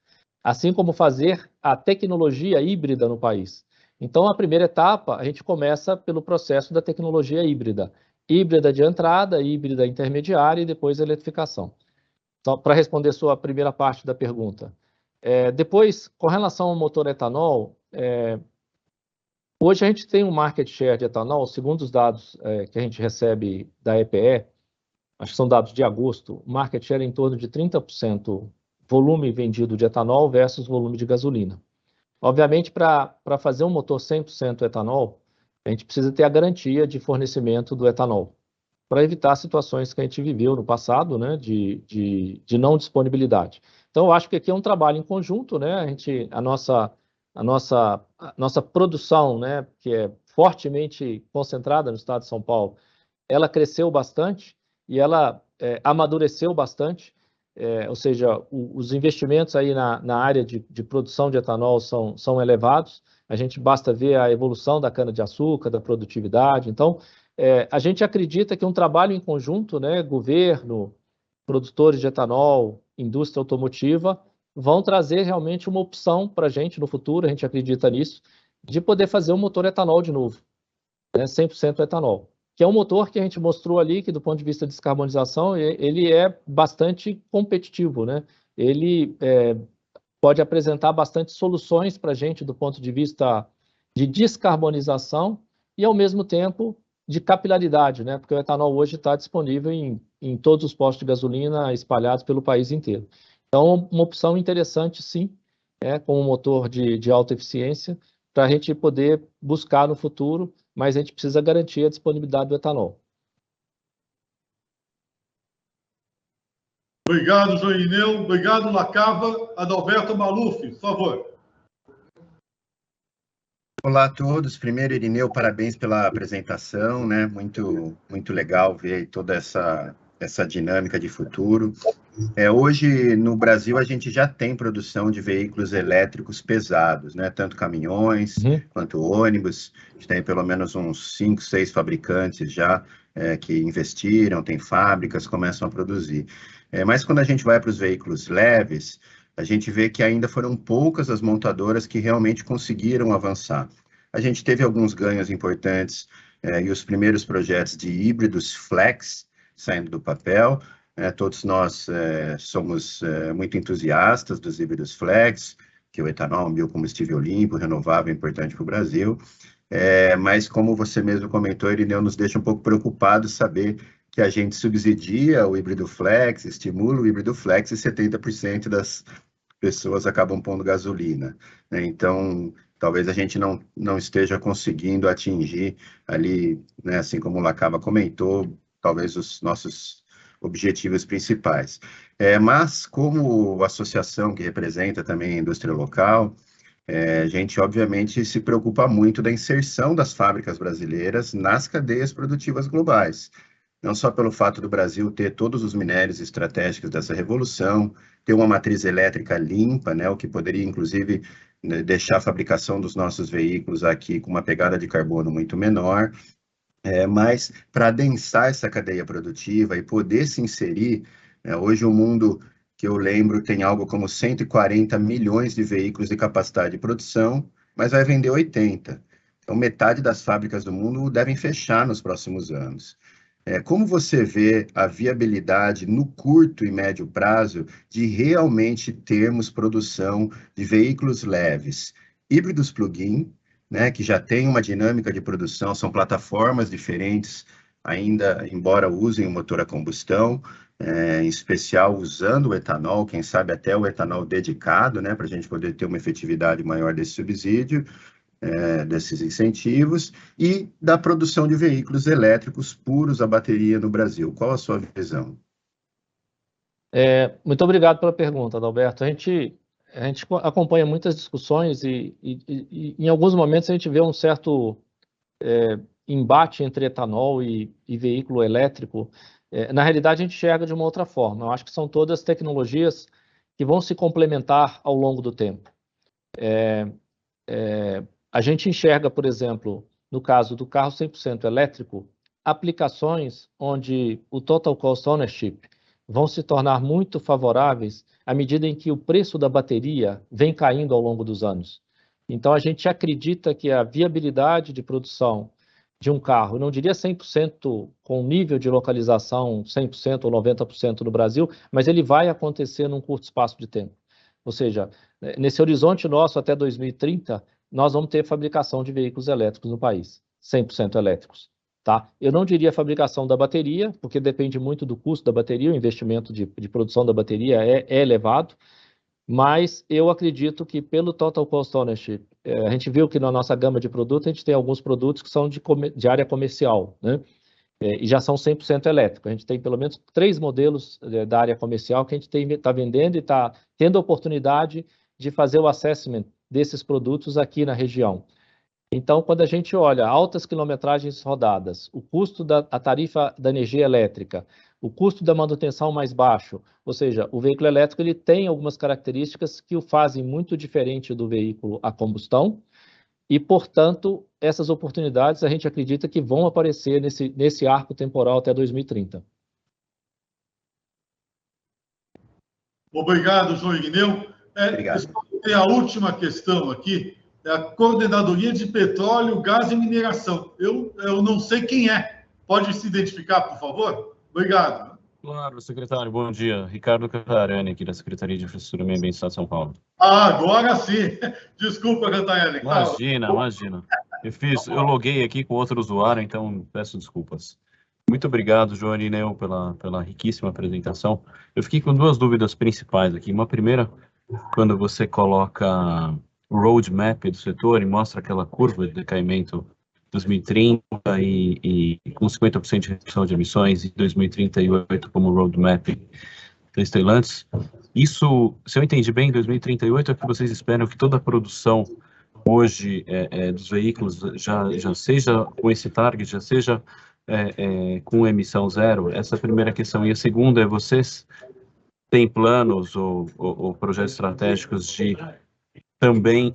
assim como fazer a tecnologia híbrida no país. Então, a primeira etapa, a gente começa pelo processo da tecnologia híbrida. Híbrida de entrada, híbrida intermediária e depois a eletrificação. Então, para responder sua primeira parte da pergunta. Depois, com relação ao motor etanol, hoje a gente tem um market share de etanol, segundo os dados que a gente recebe da EPE, acho que são dados de agosto, market share em torno de 30% volume vendido de etanol versus volume de gasolina. Obviamente, para fazer um motor 100% etanol, a gente precisa ter a garantia de fornecimento do etanol, para evitar situações que a gente viveu no passado, né, de não disponibilidade. Então, eu acho que aqui é um trabalho em conjunto, né, a nossa produção, né, que é fortemente concentrada no estado de São Paulo, ela cresceu bastante e ela amadureceu bastante, ou seja, os investimentos aí na área de produção de etanol são elevados. A gente basta ver a evolução da cana-de-açúcar, da produtividade. Então, a gente acredita que um trabalho em conjunto, né, governo, produtores de etanol, indústria automotiva, vão trazer realmente uma opção para a gente no futuro, a gente acredita nisso, de poder fazer um motor etanol de novo, né, 100% etanol, que é um motor que a gente mostrou ali, que do ponto de vista de descarbonização, ele é bastante competitivo, né? Ele pode apresentar bastante soluções para a gente do ponto de vista de descarbonização e, ao mesmo tempo, de capilaridade, né? Porque o etanol hoje está disponível em todos os postos de gasolina espalhados pelo país inteiro. Então, uma opção interessante, sim, com um motor de alta eficiência, para a gente poder buscar no futuro, mas a gente precisa garantir a disponibilidade do etanol. Obrigado, João Irineu. Obrigado, Lacava. Adalberto Maluf, por favor. Olá a todos. Primeiro, Irineu, parabéns pela apresentação, né? Muito legal ver toda essa dinâmica de futuro. Hoje, no Brasil, a gente já tem produção de veículos elétricos pesados, né? Tanto caminhões quanto ônibus. A gente tem pelo menos uns 5, 6 fabricantes já que investiram, tem fábricas, começam a produzir. Mas quando a gente vai para os veículos leves, a gente vê que ainda foram poucas as montadoras que realmente conseguiram avançar. A gente teve alguns ganhos importantes e os primeiros projetos de híbridos flex saindo do papel. Todos nós somos muito entusiastas dos híbridos flex, que o etanol é um biocombustível limpo, renovável, importante para o Brasil. Mas como você mesmo comentou, Irineu, nos deixa um pouco preocupados saber que a gente subsidia o híbrido flex, estimula o híbrido flex e 70% das pessoas acabam pondo gasolina, né? Então, talvez a gente não esteja conseguindo atingir ali, né, assim como o Lacava comentou, talvez os nossos objetivos principais. Mas, como associação que representa também a indústria local, a gente, obviamente, se preocupa muito da inserção das fábricas brasileiras nas cadeias produtivas globais. Não só pelo fato do Brasil ter todos os minérios estratégicos dessa revolução, ter uma matriz elétrica limpa, né, o que poderia, inclusive, deixar a fabricação dos nossos veículos aqui com uma pegada de carbono muito menor, mas para adensar essa cadeia produtiva e poder se inserir, hoje o mundo, que eu lembro, tem algo como 140 milhões de veículos de capacidade de produção, mas vai vender 80. Então, metade das fábricas do mundo devem fechar nos próximos anos. Como você vê a viabilidade no curto e médio prazo de realmente termos produção de veículos leves, híbridos plug-in, né, que já tem uma dinâmica de produção, são plataformas diferentes, ainda, embora usem o motor a combustão, em especial usando o etanol, quem sabe até o etanol dedicado, né, para a gente poder ter uma efetividade maior desse subsídio, desses incentivos, e da produção de veículos elétricos puros a bateria no Brasil. Qual a sua visão? Muito obrigado pela pergunta, Adalberto. A gente acompanha muitas discussões e em alguns momentos a gente vê um certo embate entre etanol e veículo elétrico. Na realidade, a gente enxerga de uma outra forma. Eu acho que são todas tecnologias que vão se complementar ao longo do tempo. A gente enxerga, por exemplo, no caso do carro 100% elétrico, aplicações onde o Total Cost Ownership vão se tornar muito favoráveis à medida em que o preço da bateria vem caindo ao longo dos anos. Então, a gente acredita que a viabilidade de produção de um carro, não diria 100% com nível de localização 100% ou 90% no Brasil, mas ele vai acontecer num curto espaço de tempo. Ou seja, nesse horizonte nosso até 2030, nós vamos ter fabricação de veículos elétricos no país, 100% elétricos. Tá? Eu não diria fabricação da bateria, porque depende muito do custo da bateria, o investimento de produção da bateria é elevado, mas eu acredito que pelo Total Cost Ownership, a gente viu que na nossa gama de produtos, a gente tem alguns produtos que são de área comercial, né? E já são 100% elétricos. A gente tem pelo menos 3 modelos da área comercial que a gente está vendendo e está tendo a oportunidade de fazer o assessment desses produtos aqui na região. Então, quando a gente olha altas quilometragens rodadas, o custo a tarifa da energia elétrica, o custo da manutenção mais baixo, ou seja, o veículo elétrico ele tem algumas características que o fazem muito diferente do veículo a combustão e, portanto, essas oportunidades a gente acredita que vão aparecer nesse arco temporal até 2030. Obrigado, João Igneu. Obrigado. Tem a última questão aqui. É a Coordenadoria de Petróleo, Gás e Mineração. Eu não sei quem é. Pode se identificar, por favor? Obrigado. Claro, secretário. Bom dia. Ricardo Cantarani, aqui da Secretaria de Infraestrutura e Meio Ambiente do Estado de São Paulo. Agora sim. Desculpa, Cantarani. Imagina. Eu loguei aqui com outro usuário, então peço desculpas. Muito obrigado, João Igneu, pela riquíssima apresentação. Eu fiquei com 2 dúvidas principais aqui. Uma primeira, quando você coloca o roadmap do setor e mostra aquela curva de decaimento 2030 e com 50% de redução de emissões e 2038 como roadmap da Stellantis. Isso, se eu entendi bem, em 2038 é que vocês esperam que toda a produção hoje dos veículos já seja com esse target, já seja com emissão zero? Essa é a primeira questão. E a segunda é, vocês têm planos ou projetos estratégicos de também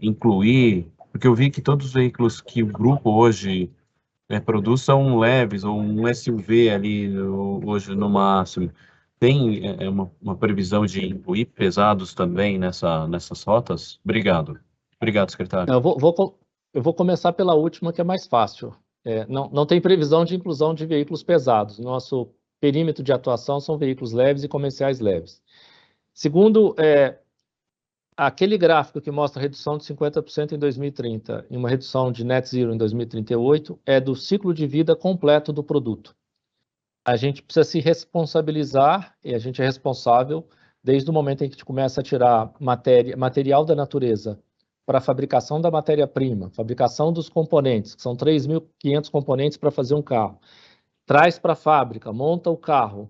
incluir, porque eu vi que todos os veículos que o grupo hoje produz são leves, ou um SUV ali hoje no máximo. Tem uma previsão de incluir pesados também nessas rotas? Obrigado. Obrigado, secretário. Eu vou começar pela última, que é mais fácil. Não tem previsão de inclusão de veículos pesados. Nosso perímetro de atuação são veículos leves e comerciais leves. Segundo, aquele gráfico que mostra a redução de 50% em 2030 e uma redução de net zero em 2038 é do ciclo de vida completo do produto. A gente precisa se responsabilizar, e a gente é responsável desde o momento em que a gente começa a tirar material da natureza para a fabricação da matéria-prima, fabricação dos componentes, que são 3.500 componentes para fazer um carro. Traz para a fábrica, monta o carro,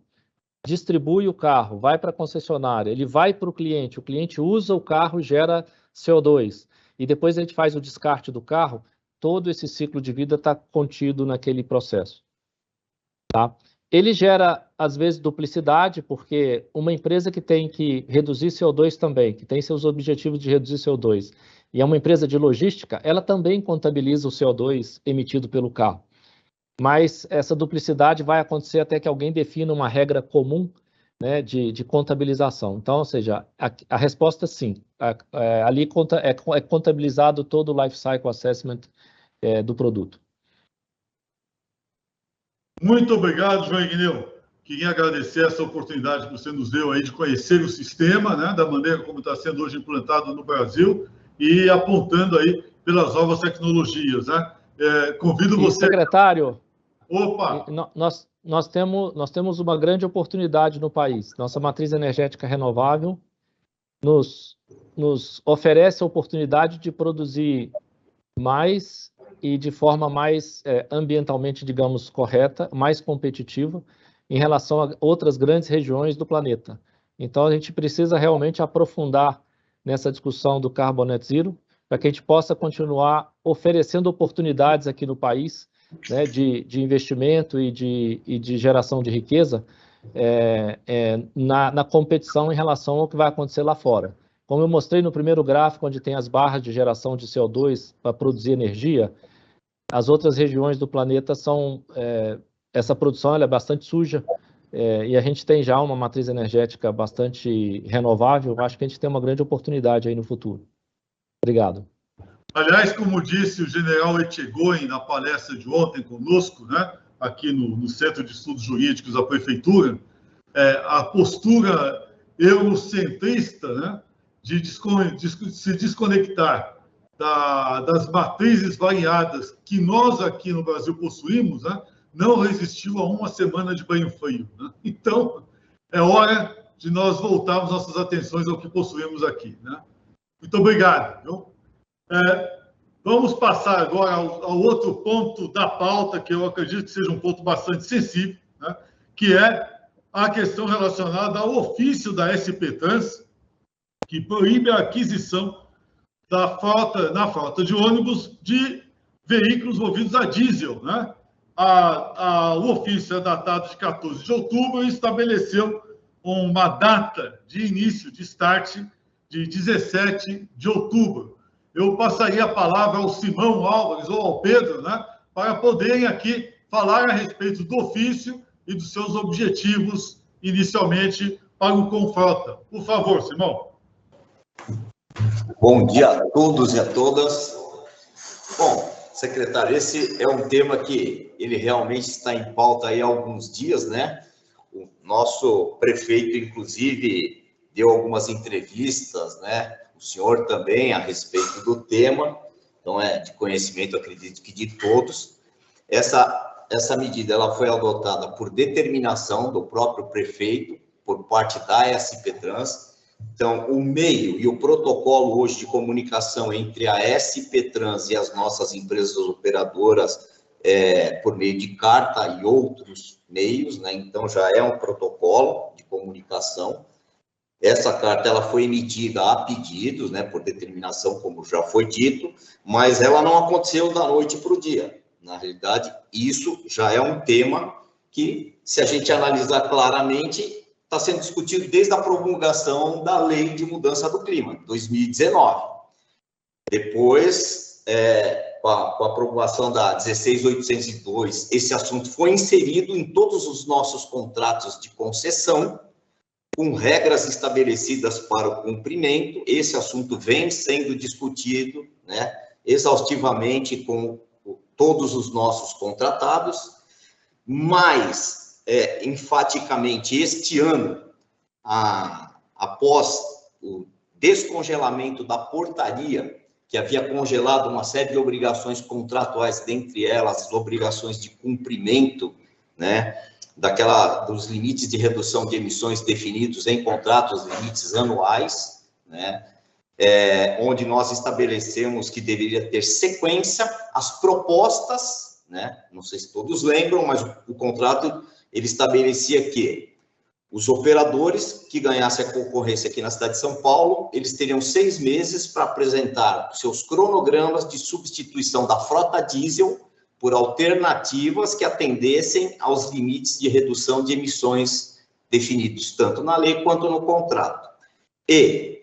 distribui o carro, vai para a concessionária, ele vai para o cliente usa o carro e gera CO2, e depois a gente faz o descarte do carro, todo esse ciclo de vida está contido naquele processo. Tá? Ele gera, às vezes, duplicidade, porque uma empresa que tem que reduzir CO2 também, que tem seus objetivos de reduzir CO2, e é uma empresa de logística, ela também contabiliza o CO2 emitido pelo carro. Mas essa duplicidade vai acontecer até que alguém defina uma regra comum, né, de contabilização. Então, ou seja, a resposta sim. Ali é contabilizado todo o Life Cycle Assessment do produto. Muito obrigado, João Igneu. Queria agradecer essa oportunidade que você nos deu aí de conhecer o sistema, né, da maneira como está sendo hoje implantado no Brasil e apontando aí pelas novas tecnologias, né? Convido você... Secretário, opa! Nós temos uma grande oportunidade no país. Nossa matriz energética renovável nos oferece a oportunidade de produzir mais e de forma mais ambientalmente, digamos, correta, mais competitiva em relação a outras grandes regiões do planeta. Então, a gente precisa realmente aprofundar nessa discussão do Carbon Net Zero, para que a gente possa continuar oferecendo oportunidades aqui no país, né, de investimento e de geração de riqueza na competição em relação ao que vai acontecer lá fora. Como eu mostrei no primeiro gráfico, onde tem as barras de geração de CO2 para produzir energia, as outras regiões do planeta são... essa produção ela é bastante suja, e a gente tem já uma matriz energética bastante renovável. Acho que a gente tem uma grande oportunidade aí no futuro. Obrigado. Aliás, como disse o general Etchegoyen na palestra de ontem conosco, né, aqui no Centro de Estudos Jurídicos da Prefeitura, a postura eurocentrista, né, de se desconectar das matrizes variadas que nós aqui no Brasil possuímos, né, não resistiu a uma semana de banho frio. Né? Então, é hora de nós voltarmos nossas atenções ao que possuímos aqui. Né? Muito obrigado. Viu? Vamos passar agora ao outro ponto da pauta, que eu acredito que seja um ponto bastante sensível, né? Que é a questão relacionada ao ofício da SP Trans, que proíbe a aquisição na frota de ônibus de veículos movidos a diesel. Né? O ofício é datado de 14 de outubro e estabeleceu uma data de início, de start, de 17 de outubro. Eu passaria a palavra ao Simão Álvares ou ao Pedro, né, para poderem aqui falar a respeito do ofício e dos seus objetivos, inicialmente, para o Confrota. Por favor, Simão. Bom dia a todos e a todas. Bom, secretário, esse é um tema que ele realmente está em pauta aí há alguns dias, né? O nosso prefeito, inclusive, deu algumas entrevistas, né? O senhor também, a respeito do tema. Então, é de conhecimento, acredito que de todos. Essa medida ela foi adotada por determinação do próprio prefeito, por parte da SP Trans. Então, o meio e o protocolo hoje de comunicação entre a SP Trans e as nossas empresas operadoras por meio de carta e outros meios, né? Então, já é um protocolo de comunicação. Essa carta ela foi emitida a pedidos, né, por determinação, como já foi dito, mas ela não aconteceu da noite para o dia. Na realidade, isso já é um tema que, se a gente analisar claramente, está sendo discutido desde a promulgação da Lei de Mudança do Clima, 2019. Depois, com a promulgação da 16.802, esse assunto foi inserido em todos os nossos contratos de concessão, com regras estabelecidas para o cumprimento. Esse assunto vem sendo discutido, né, exaustivamente com todos os nossos contratados, mas, enfaticamente, este ano, após o descongelamento da portaria, que havia congelado uma série de obrigações contratuais, dentre elas as obrigações de cumprimento, né, dos limites de redução de emissões definidos em contratos, limites anuais, né, onde nós estabelecemos que deveria ter sequência as propostas, né, não sei se todos lembram, mas o contrato ele estabelecia que os operadores que ganhassem a concorrência aqui na cidade de São Paulo, eles teriam 6 meses para apresentar seus cronogramas de substituição da frota diesel por alternativas que atendessem aos limites de redução de emissões definidos, tanto na lei quanto no contrato. E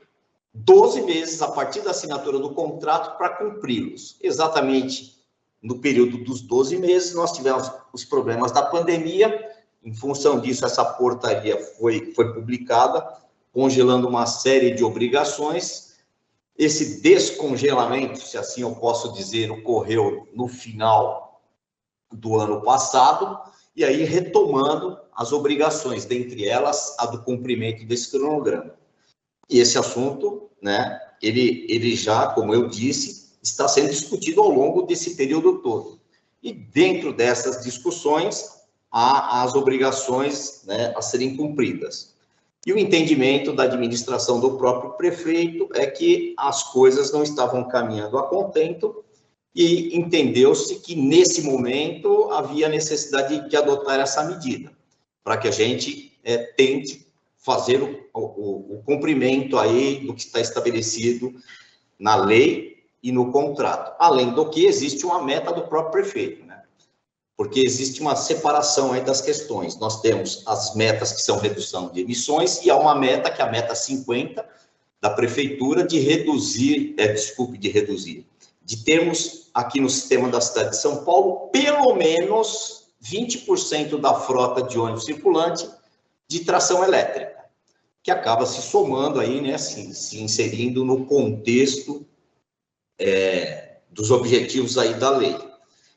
12 meses a partir da assinatura do contrato para cumpri-los. Exatamente no período dos 12 meses, nós tivemos os problemas da pandemia. Em função disso, essa portaria foi publicada, congelando uma série de obrigações. Esse descongelamento, se assim eu posso dizer, ocorreu no final do ano passado, e aí retomando as obrigações, dentre elas a do cumprimento desse cronograma. E esse assunto, né, ele já, como eu disse, está sendo discutido ao longo desse período todo. E dentro dessas discussões, há as obrigações, né, a serem cumpridas. E o entendimento da administração do próprio prefeito é que as coisas não estavam caminhando a contento e entendeu-se que, nesse momento, havia necessidade de adotar essa medida, para que a gente tente fazer o cumprimento aí do que está estabelecido na lei e no contrato. Além do que, existe uma meta do próprio prefeito, né? Porque existe uma separação aí das questões. Nós temos as metas que são redução de emissões e há uma meta, que é a meta 50 da prefeitura, de termos aqui no sistema da cidade de São Paulo, pelo menos 20% da frota de ônibus circulante de tração elétrica, que acaba se somando aí, né, se inserindo no contexto dos objetivos aí da lei.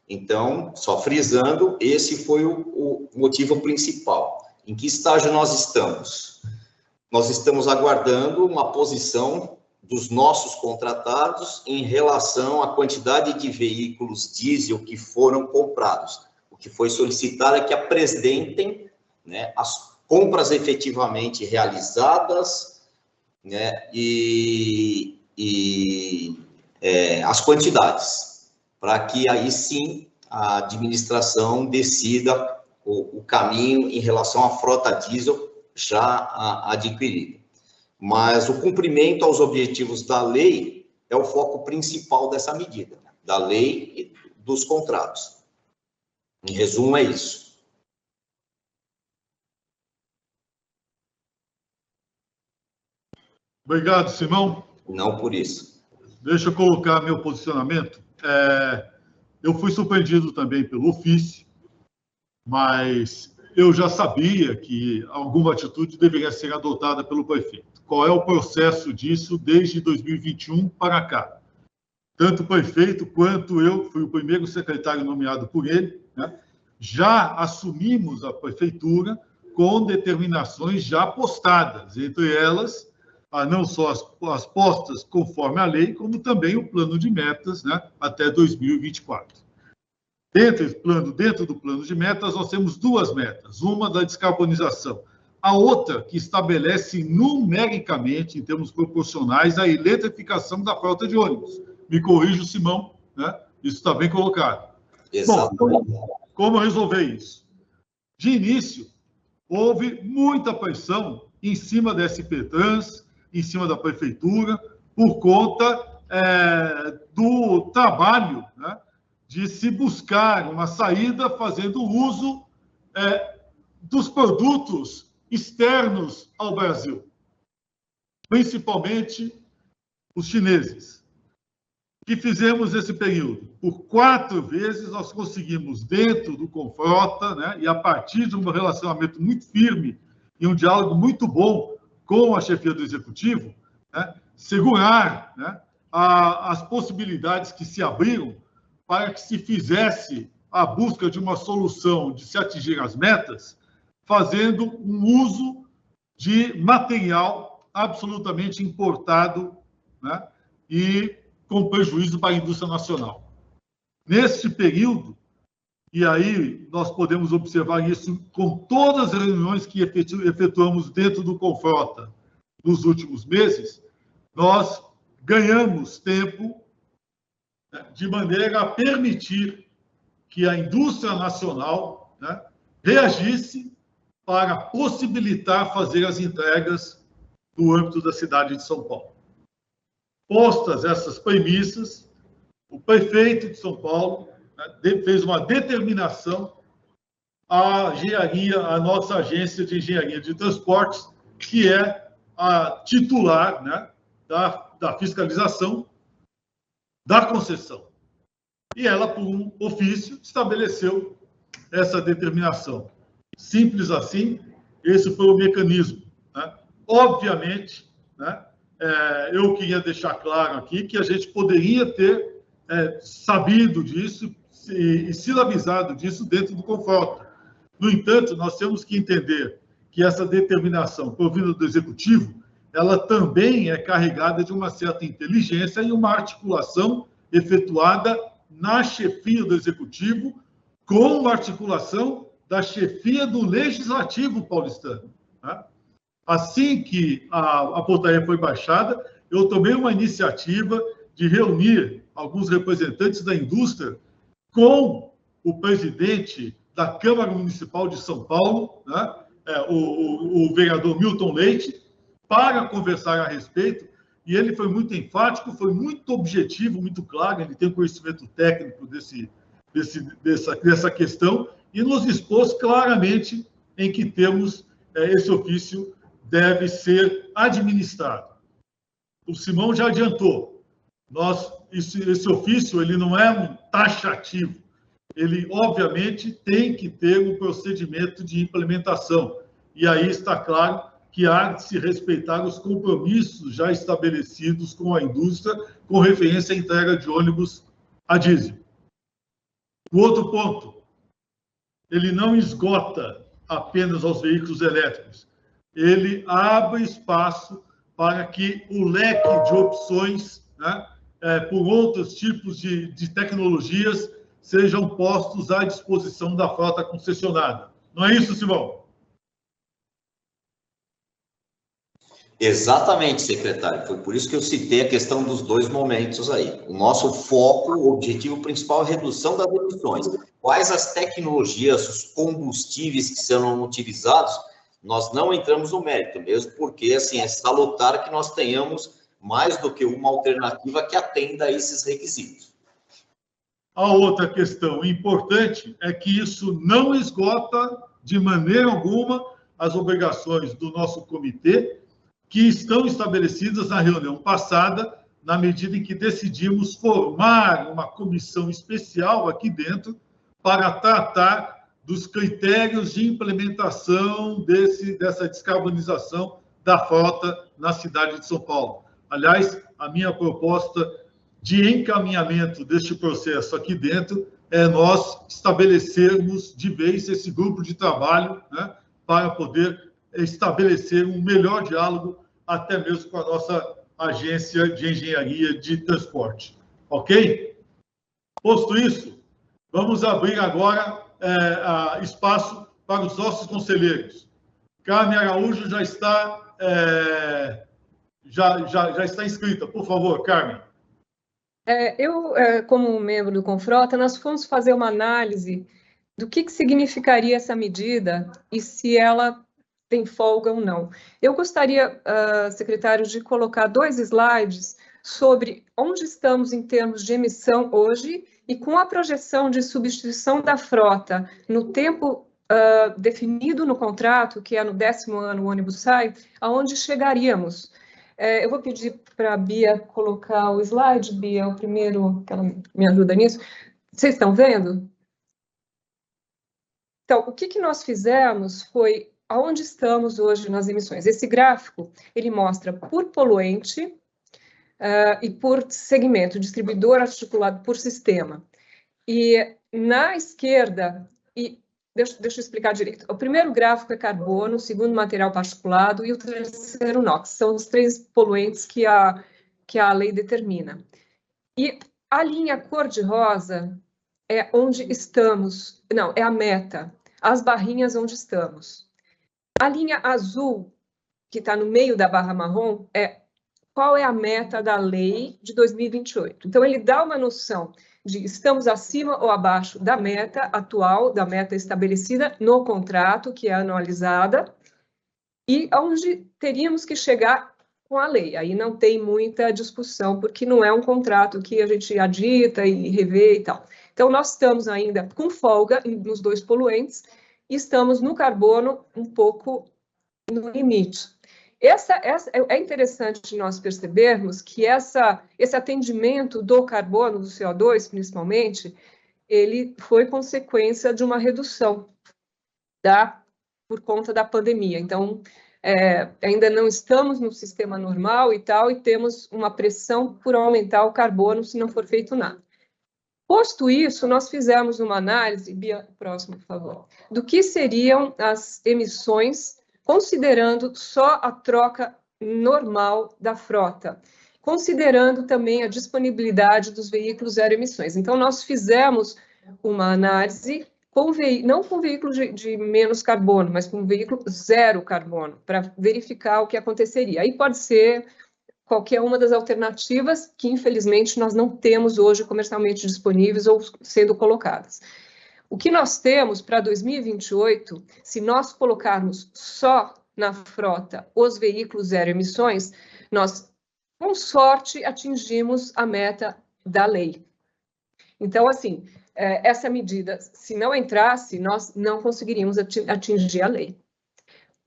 Então, só frisando, esse foi o motivo principal. Em que estágio nós estamos? Nós estamos aguardando uma posição dos nossos contratados em relação à quantidade de veículos diesel que foram comprados. O que foi solicitado é que apresentem, né, as compras efetivamente realizadas, né, e as quantidades, para que aí sim a administração decida o caminho em relação à frota diesel já adquirida. Mas o cumprimento aos objetivos da lei é o foco principal dessa medida, né? Da lei e dos contratos. Em resumo, é isso. Obrigado, Simão. Não por isso. Deixa eu colocar meu posicionamento. Eu fui surpreendido também pelo ofício, mas eu já sabia que alguma atitude deveria ser adotada pelo prefeito. Qual é o processo disso desde 2021 para cá? Tanto o prefeito quanto eu, fui o primeiro secretário nomeado por ele, né? Já assumimos a prefeitura com determinações já postadas, entre elas, não só as postas conforme a lei, como também o plano de metas, né, até 2024. Dentro do plano de metas, nós temos duas metas. Uma da descarbonização, a outra que estabelece numericamente, em termos proporcionais, a eletrificação da frota de ônibus. Me corrija, Simão, né? Isso está bem colocado. Exatamente. Bom, como resolver isso? De início, houve muita pressão em cima da SP Trans, em cima da prefeitura, por conta do trabalho, né, de se buscar uma saída fazendo uso dos produtos externos ao Brasil, principalmente os chineses. O que fizemos nesse período? Por 4 vezes nós conseguimos, dentro do Confrota, né, e a partir de um relacionamento muito firme e um diálogo muito bom com a chefia do Executivo, né, segurar, né, as possibilidades que se abriram para que se fizesse a busca de uma solução de se atingir as metas, fazendo um uso de material absolutamente importado, né, e com prejuízo para a indústria nacional. Neste período, e aí nós podemos observar isso com todas as reuniões que efetuamos dentro do Confrota nos últimos meses, nós ganhamos tempo, né, de maneira a permitir que a indústria nacional, né, reagisse para possibilitar fazer as entregas no âmbito da cidade de São Paulo. Postas essas premissas, o prefeito de São Paulo, né, fez uma determinação à engenharia, à nossa agência de engenharia de transportes, que é a titular, né, da fiscalização da concessão. E ela, por um ofício, estabeleceu essa determinação. Simples assim, esse foi o mecanismo, né? Obviamente, né, eu queria deixar claro aqui que a gente poderia ter sabido disso e silabizado disso dentro do Confrota. No entanto, nós temos que entender que essa determinação provinda do Executivo, ela também é carregada de uma certa inteligência e uma articulação efetuada na chefia do Executivo com a articulação da chefia do Legislativo paulistano, né? Assim que a portaria foi baixada, eu tomei uma iniciativa de reunir alguns representantes da indústria com o presidente da Câmara Municipal de São Paulo, né, o vereador Milton Leite, para conversar a respeito, e ele foi muito enfático, foi muito objetivo, muito claro, ele tem conhecimento técnico dessa questão, e nos expôs claramente em que termos esse ofício deve ser administrado. O Simão já adiantou. Esse ofício ele não é um taxativo. Ele, obviamente, tem que ter um procedimento de implementação. E aí está claro que há de se respeitar os compromissos já estabelecidos com a indústria com referência à entrega de ônibus a diesel. O outro ponto, ele não esgota apenas aos veículos elétricos. Ele abre espaço para que o leque de opções, né, por outros tipos de tecnologias sejam postos à disposição da frota concessionada. Não é isso, Simão? Exatamente, secretário. Foi por isso que eu citei a questão dos dois momentos aí. O nosso foco, o objetivo principal é a redução das emissões. Quais as tecnologias, os combustíveis que serão utilizados, nós não entramos no mérito, mesmo porque, assim, é salutar que nós tenhamos mais do que uma alternativa que atenda a esses requisitos. A outra questão importante é que isso não esgota de maneira alguma as obrigações do nosso comitê, que estão estabelecidas na reunião passada, na medida em que decidimos formar uma comissão especial aqui dentro para tratar dos critérios de implementação dessa descarbonização da frota na cidade de São Paulo. Aliás, a minha proposta de encaminhamento deste processo aqui dentro é nós estabelecermos de vez esse grupo de trabalho, né, para poder estabelecer um melhor diálogo até mesmo com a nossa agência de engenharia de transporte. Ok? Posto isso, vamos abrir agora espaço para os nossos conselheiros. Carmen Araújo já está inscrita. Por favor, Carmen. Eu, como membro do Confrota, nós fomos fazer uma análise do que significaria essa medida e se ela tem folga ou não. Eu gostaria, secretário, de colocar 2 slides sobre onde estamos em termos de emissão hoje e com a projeção de substituição da frota no tempo definido no contrato, que é no 10º ano o ônibus sai, aonde chegaríamos. Eu vou pedir para a Bia colocar o slide. Bia é o primeiro que ela me ajuda nisso. Vocês estão vendo? Então, o que nós fizemos foi aonde estamos hoje nas emissões. Esse gráfico, ele mostra por poluente e por segmento, distribuidor articulado por sistema. E na esquerda, deixa eu explicar direito. O primeiro gráfico é carbono, o segundo material particulado e o terceiro NOx. São os 3 poluentes que a lei determina. E a linha cor-de-rosa é onde estamos, não, é a meta. As barrinhas onde estamos. A linha azul, que está no meio da barra marrom, é qual é a meta da lei de 2028. Então, ele dá uma noção de estamos acima ou abaixo da meta atual, da meta estabelecida no contrato, que é anualizada, e onde teríamos que chegar com a lei. Aí não tem muita discussão, porque não é um contrato que a gente adita e revê e tal. Então, nós estamos ainda com folga nos 2 poluentes e estamos no carbono um pouco no limite. É interessante nós percebermos que esse atendimento do carbono, do CO2, principalmente, ele foi consequência de uma redução por conta da pandemia. Então, ainda não estamos no sistema normal e tal, e temos uma pressão por aumentar o carbono se não for feito nada. Posto isso, nós fizemos uma análise, Bia, próximo, por favor, do que seriam as emissões, considerando só a troca normal da frota, considerando também a disponibilidade dos veículos zero emissões. Então, nós fizemos uma análise, não com veículo de menos carbono, mas com veículo zero carbono, para verificar o que aconteceria. Aí pode ser qualquer uma das alternativas que, infelizmente, nós não temos hoje comercialmente disponíveis ou sendo colocadas. O que nós temos para 2028, se nós colocarmos só na frota os veículos zero emissões, nós, com sorte, atingimos a meta da lei. Então, assim, essa medida, se não entrasse, nós não conseguiríamos atingir a lei.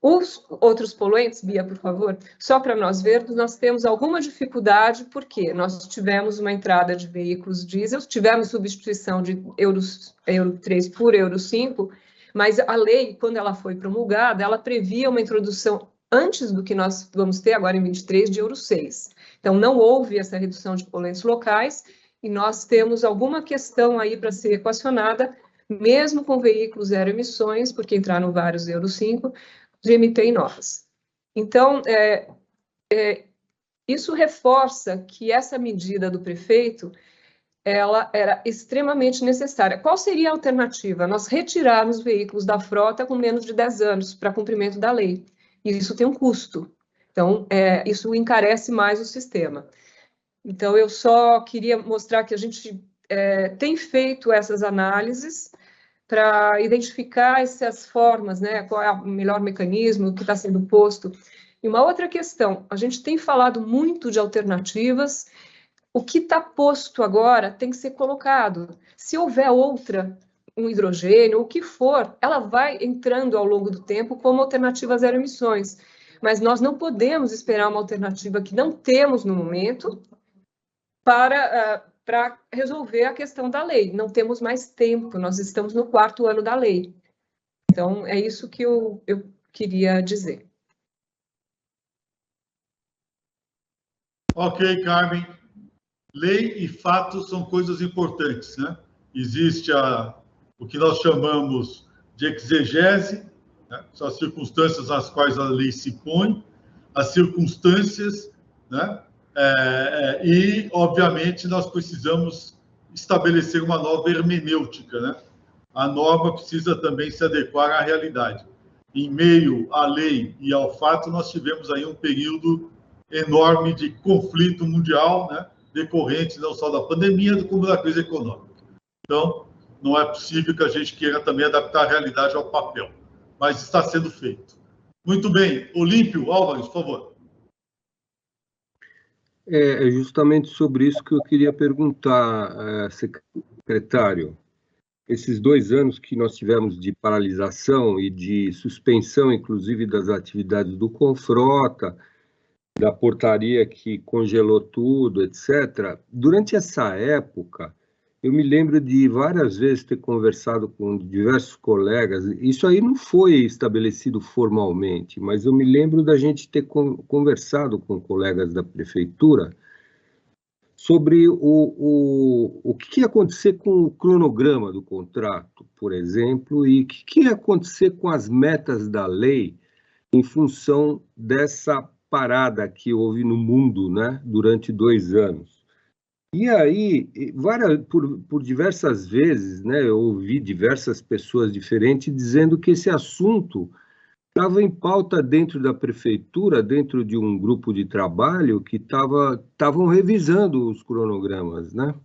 Os outros poluentes, Bia, por favor, só para nós vermos, nós temos alguma dificuldade, porque nós tivemos uma entrada de veículos diesel, tivemos substituição de Euro 3 por Euro 5, mas a lei, quando ela foi promulgada, ela previa uma introdução antes do que nós vamos ter agora em 23 de Euro 6. Então, não houve essa redução de poluentes locais, e nós temos alguma questão aí para ser equacionada, mesmo com veículos zero emissões, porque entraram vários Euro 5, de emitir normas. Então, isso reforça que essa medida do prefeito, ela era extremamente necessária. Qual seria a alternativa? Nós retirarmos veículos da frota com menos de 10 anos para cumprimento da lei. E isso tem um custo. Então, isso encarece mais o sistema. Então, eu só queria mostrar que a gente tem feito essas análises para identificar essas formas, né? Qual é o melhor mecanismo que está sendo posto. E uma outra questão, a gente tem falado muito de alternativas, o que está posto agora tem que ser colocado. Se houver outra, um hidrogênio, o que for, ela vai entrando ao longo do tempo como alternativa a zero emissões. Mas nós não podemos esperar uma alternativa que não temos no momento para resolver a questão da lei. Não temos mais tempo, nós estamos no 4º ano da lei. Então, é isso que eu queria dizer. Ok, Carmen. Lei e fatos são coisas importantes, né? Existe o que nós chamamos de exegese, né? São as circunstâncias nas quais a lei se põe, as circunstâncias, né? E, obviamente, nós precisamos estabelecer uma nova hermenêutica, né? A norma precisa também se adequar à realidade. Em meio à lei e ao fato, nós tivemos aí um período enorme de conflito mundial, né? Decorrente não só da pandemia, como da crise econômica. Então, não é possível que a gente queira também adaptar a realidade ao papel, mas está sendo feito. Muito bem. Olímpio Álvares, por favor. É justamente sobre isso que eu queria perguntar, secretário. Esses 2 anos que nós tivemos de paralisação e de suspensão, inclusive, das atividades do Confrota, da portaria que congelou tudo, etc. Durante essa época, eu me lembro de várias vezes ter conversado com diversos colegas, isso aí não foi estabelecido formalmente, mas eu me lembro da gente ter conversado com colegas da prefeitura sobre o que ia acontecer com o cronograma do contrato, por exemplo, e o que ia acontecer com as metas da lei em função dessa parada que houve no mundo, né, durante 2 anos. E aí, por diversas vezes, né, eu ouvi diversas pessoas diferentes dizendo que esse assunto estava em pauta dentro da prefeitura, dentro de um grupo de trabalho que estavam revisando os cronogramas, né?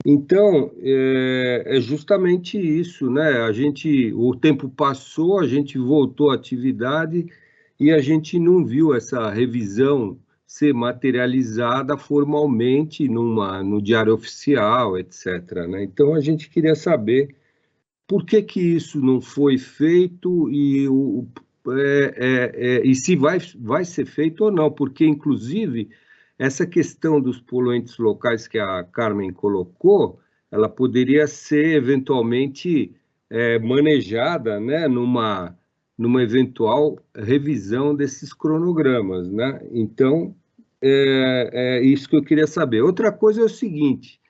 Então, é justamente isso, né? O tempo passou, a gente voltou à atividade e a gente não viu essa revisão ser materializada formalmente no Diário Oficial, etc., né? Então, a gente queria saber por que isso não foi feito e se vai ser feito ou não, porque, inclusive, essa questão dos poluentes locais que a Carmen colocou, ela poderia ser, eventualmente, manejada, né, numa eventual revisão desses cronogramas, né? Então, é isso que eu queria saber. Outra coisa é o seguinte,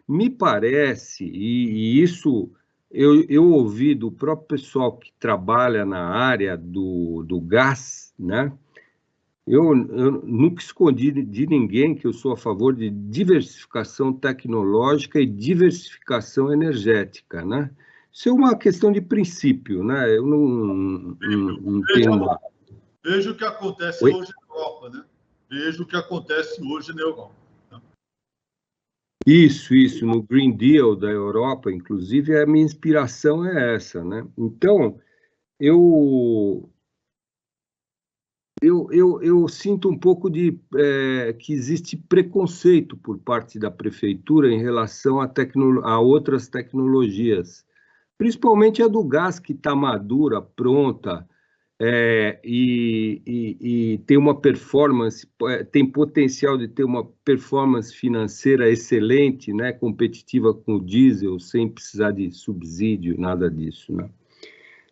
me parece, e isso eu ouvi do próprio pessoal que trabalha na área do gás, né? Eu nunca escondi de ninguém que eu sou a favor de diversificação tecnológica e diversificação energética, né? Isso é uma questão de princípio, né? Eu não tenho uma... Veja o que acontece hoje na Europa, né? Veja o que acontece hoje na Europa. Né? Isso, no Green Deal da Europa, inclusive, a minha inspiração é essa, né? Então, eu sinto um pouco de que existe preconceito por parte da prefeitura em relação a outras tecnologias, principalmente a do gás, que está madura, pronta, e tem uma performance, tem potencial de ter uma performance financeira excelente, né, competitiva com o diesel, sem precisar de subsídio, nada disso, né?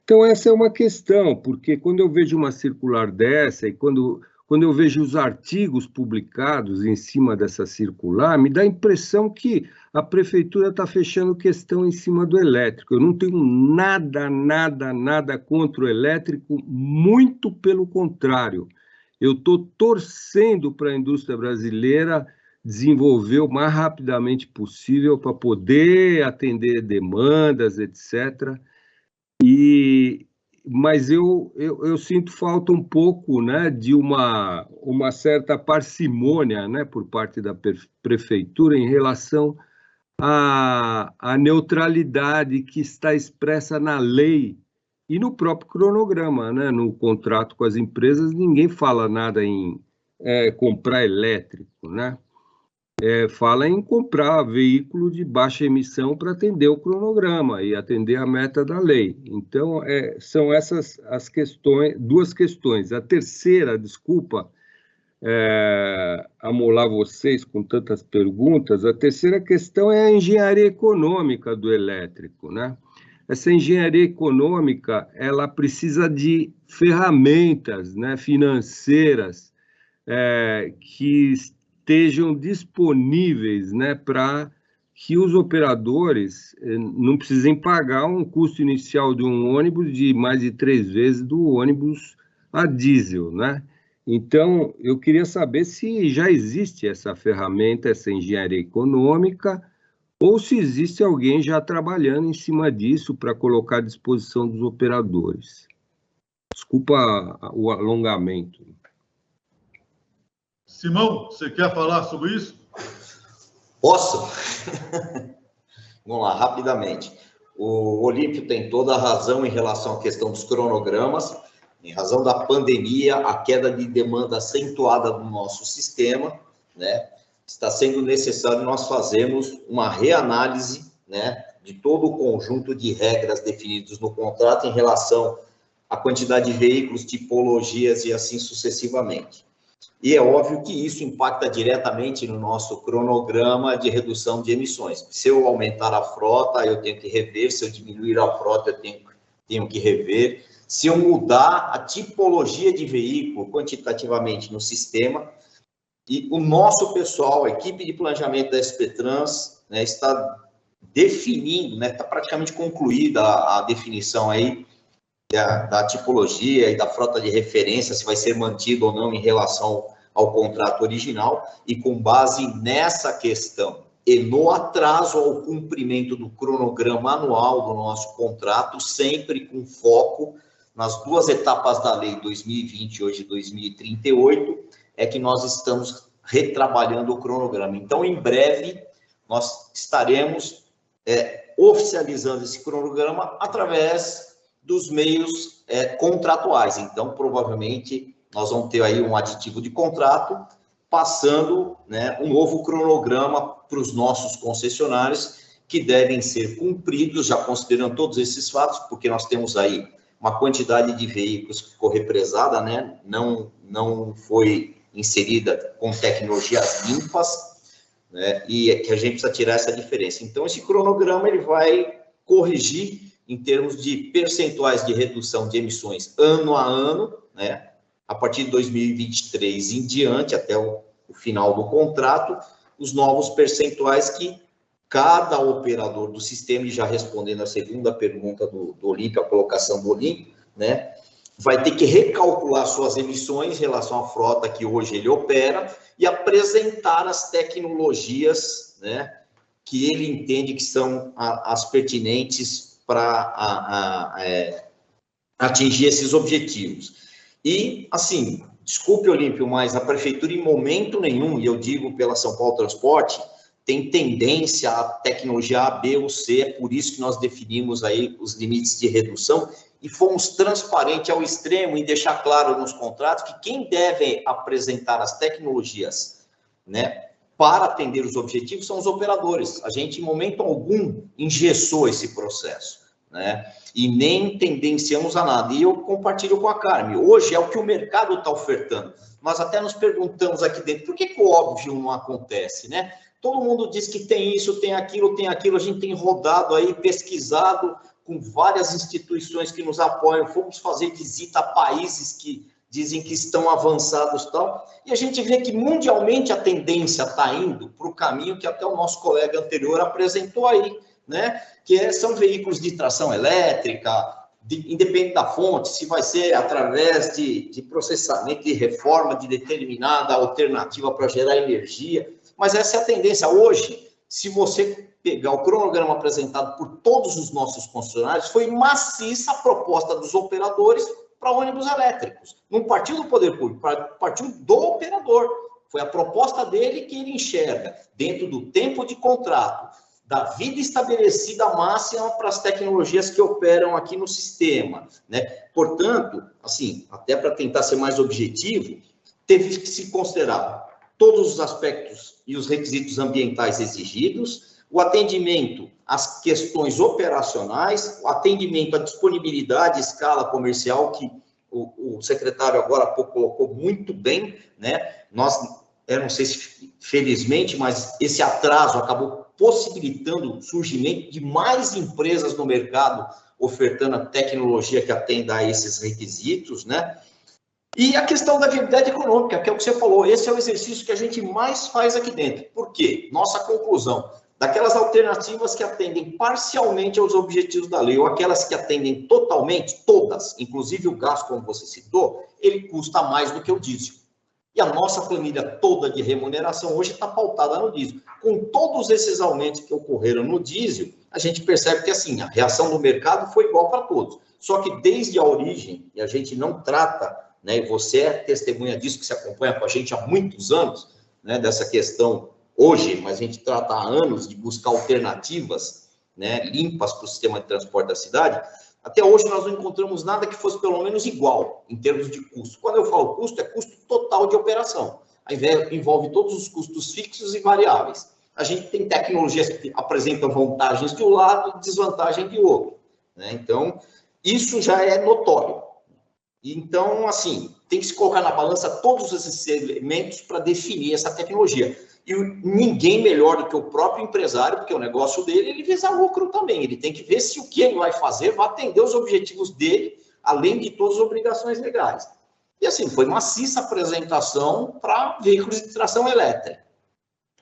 Então, essa é uma questão, porque quando eu vejo uma circular dessa e quando eu vejo os artigos publicados em cima dessa circular, me dá a impressão que a prefeitura está fechando questão em cima do elétrico. Eu não tenho nada contra o elétrico, muito pelo contrário. Eu estou torcendo para a indústria brasileira desenvolver o mais rapidamente possível para poder atender demandas, etc. Mas eu sinto falta um pouco, né, de uma certa parcimônia, né, por parte da prefeitura em relação à neutralidade que está expressa na lei e no próprio cronograma, né, no contrato com as empresas, ninguém fala nada em comprar elétrico, né? Fala em comprar veículo de baixa emissão para atender o cronograma e atender a meta da lei. Então, são essas as questões, duas questões. A terceira, desculpa amolar vocês com tantas perguntas, a terceira questão é a engenharia econômica do elétrico, né? Essa engenharia econômica, ela precisa de ferramentas, né, financeiras que estejam disponíveis, né, para que os operadores não precisem pagar um custo inicial de um ônibus de mais de 3 vezes do ônibus a diesel, né? Então, eu queria saber se já existe essa ferramenta, essa engenharia econômica, ou se existe alguém já trabalhando em cima disso para colocar à disposição dos operadores. Desculpa o alongamento. Simão, você quer falar sobre isso? Posso? Vamos lá, rapidamente. O Olímpio tem toda a razão em relação à questão dos cronogramas. Em razão da pandemia, a queda de demanda acentuada no nosso sistema, né, está sendo necessário nós fazermos uma reanálise, né, de todo o conjunto de regras definidas no contrato em relação à quantidade de veículos, tipologias e assim sucessivamente. E é óbvio que isso impacta diretamente no nosso cronograma de redução de emissões. Se eu aumentar a frota, eu tenho que rever. Se eu diminuir a frota, eu tenho que rever. Se eu mudar a tipologia de veículo quantitativamente no sistema, e o nosso pessoal, a equipe de planejamento da SP Trans, né, está definindo, né, está praticamente concluída a definição aí da tipologia e da frota de referência, se vai ser mantido ou não em relação ao contrato original, e com base nessa questão e no atraso ao cumprimento do cronograma anual do nosso contrato, sempre com foco nas duas etapas da lei 2020 e hoje 2038, é que nós estamos retrabalhando o cronograma. Então, em breve, nós estaremos oficializando esse cronograma através dos meios contratuais. Então, provavelmente, nós vamos ter aí um aditivo de contrato, passando, né, um novo cronograma para os nossos concessionários, que devem ser cumpridos, já considerando todos esses fatos, porque nós temos aí uma quantidade de veículos que ficou represada, né, não foi inserida com tecnologias limpas, né, e que a gente precisa tirar essa diferença. Então, esse cronograma ele vai corrigir em termos de percentuais de redução de emissões ano a ano, né, a partir de 2023 em diante, até o final do contrato, os novos percentuais que cada operador do sistema, e já respondendo a segunda pergunta do Olímpio, a colocação do Olímpio, né, vai ter que recalcular suas emissões em relação à frota que hoje ele opera e apresentar as tecnologias, né, que ele entende que são as pertinentes para atingir esses objetivos. E, assim, desculpe, Olímpio, mas a prefeitura, em momento nenhum, e eu digo pela São Paulo Transporte, tem tendência à tecnologia A, B ou C, é por isso que nós definimos aí os limites de redução e fomos transparentes ao extremo em deixar claro nos contratos que quem deve apresentar as tecnologias, né, para atender os objetivos são os operadores. A gente, em momento algum, engessou esse processo. né? E nem tendenciamos a nada. E eu compartilho com a Carmen. Hoje é o que o mercado está ofertando. Nós até nos perguntamos aqui dentro, por que o óbvio não acontece, né? Todo mundo diz que tem isso, tem aquilo, a gente tem rodado aí, pesquisado com várias instituições que nos apoiam, fomos fazer visita a países que dizem que estão avançados e tal, e a gente vê que mundialmente a tendência está indo para o caminho que até o nosso colega anterior apresentou aí, né? Que são veículos de tração elétrica, independente da fonte, se vai ser através de processamento, de reforma de determinada alternativa para gerar energia, mas essa é a tendência. Hoje, se você pegar o cronograma apresentado por todos os nossos concessionários, foi maciça a proposta dos operadores para ônibus elétricos. Não partiu do poder público, partiu do operador. Foi a proposta dele que ele enxerga, dentro do tempo de contrato, da vida estabelecida máxima para as tecnologias que operam aqui no sistema, né? Portanto, assim, até para tentar ser mais objetivo, teve que se considerar todos os aspectos e os requisitos ambientais exigidos, o atendimento às questões operacionais, o atendimento à disponibilidade e escala comercial, que o secretário agora há pouco colocou muito bem, né? Eu não sei se felizmente, mas esse atraso acabou possibilitando o surgimento de mais empresas no mercado ofertando a tecnologia que atenda a esses requisitos, né? E a questão da viabilidade econômica, que é o que você falou, esse é o exercício que a gente mais faz aqui dentro. Por quê? Nossa conclusão, daquelas alternativas que atendem parcialmente aos objetivos da lei, ou aquelas que atendem totalmente, todas, inclusive o gás, como você citou, ele custa mais do que o diesel. E a nossa planilha toda de remuneração hoje está pautada no diesel. Com todos esses aumentos que ocorreram no diesel, a gente percebe que assim, a reação do mercado foi igual para todos. Só que desde a origem, e a gente não trata, né, e você é testemunha disso, que se acompanha com a gente há muitos anos, né, dessa questão hoje, mas a gente trata há anos de buscar alternativas, né, limpas para o sistema de transporte da cidade. Até hoje nós não encontramos nada que fosse pelo menos igual em termos de custo. Quando eu falo custo, é custo total de operação. Aí envolve todos os custos fixos e variáveis. A gente tem tecnologias que apresentam vantagens de um lado e desvantagem de outro, né? Então, isso já é notório. Então, assim, tem que se colocar na balança todos esses elementos para definir essa tecnologia. E ninguém melhor do que o próprio empresário, porque o negócio dele, ele visa lucro também. Ele tem que ver se o que ele vai fazer vai atender os objetivos dele, além de todas as obrigações legais. E assim, foi maciça a apresentação para veículos de tração elétrica.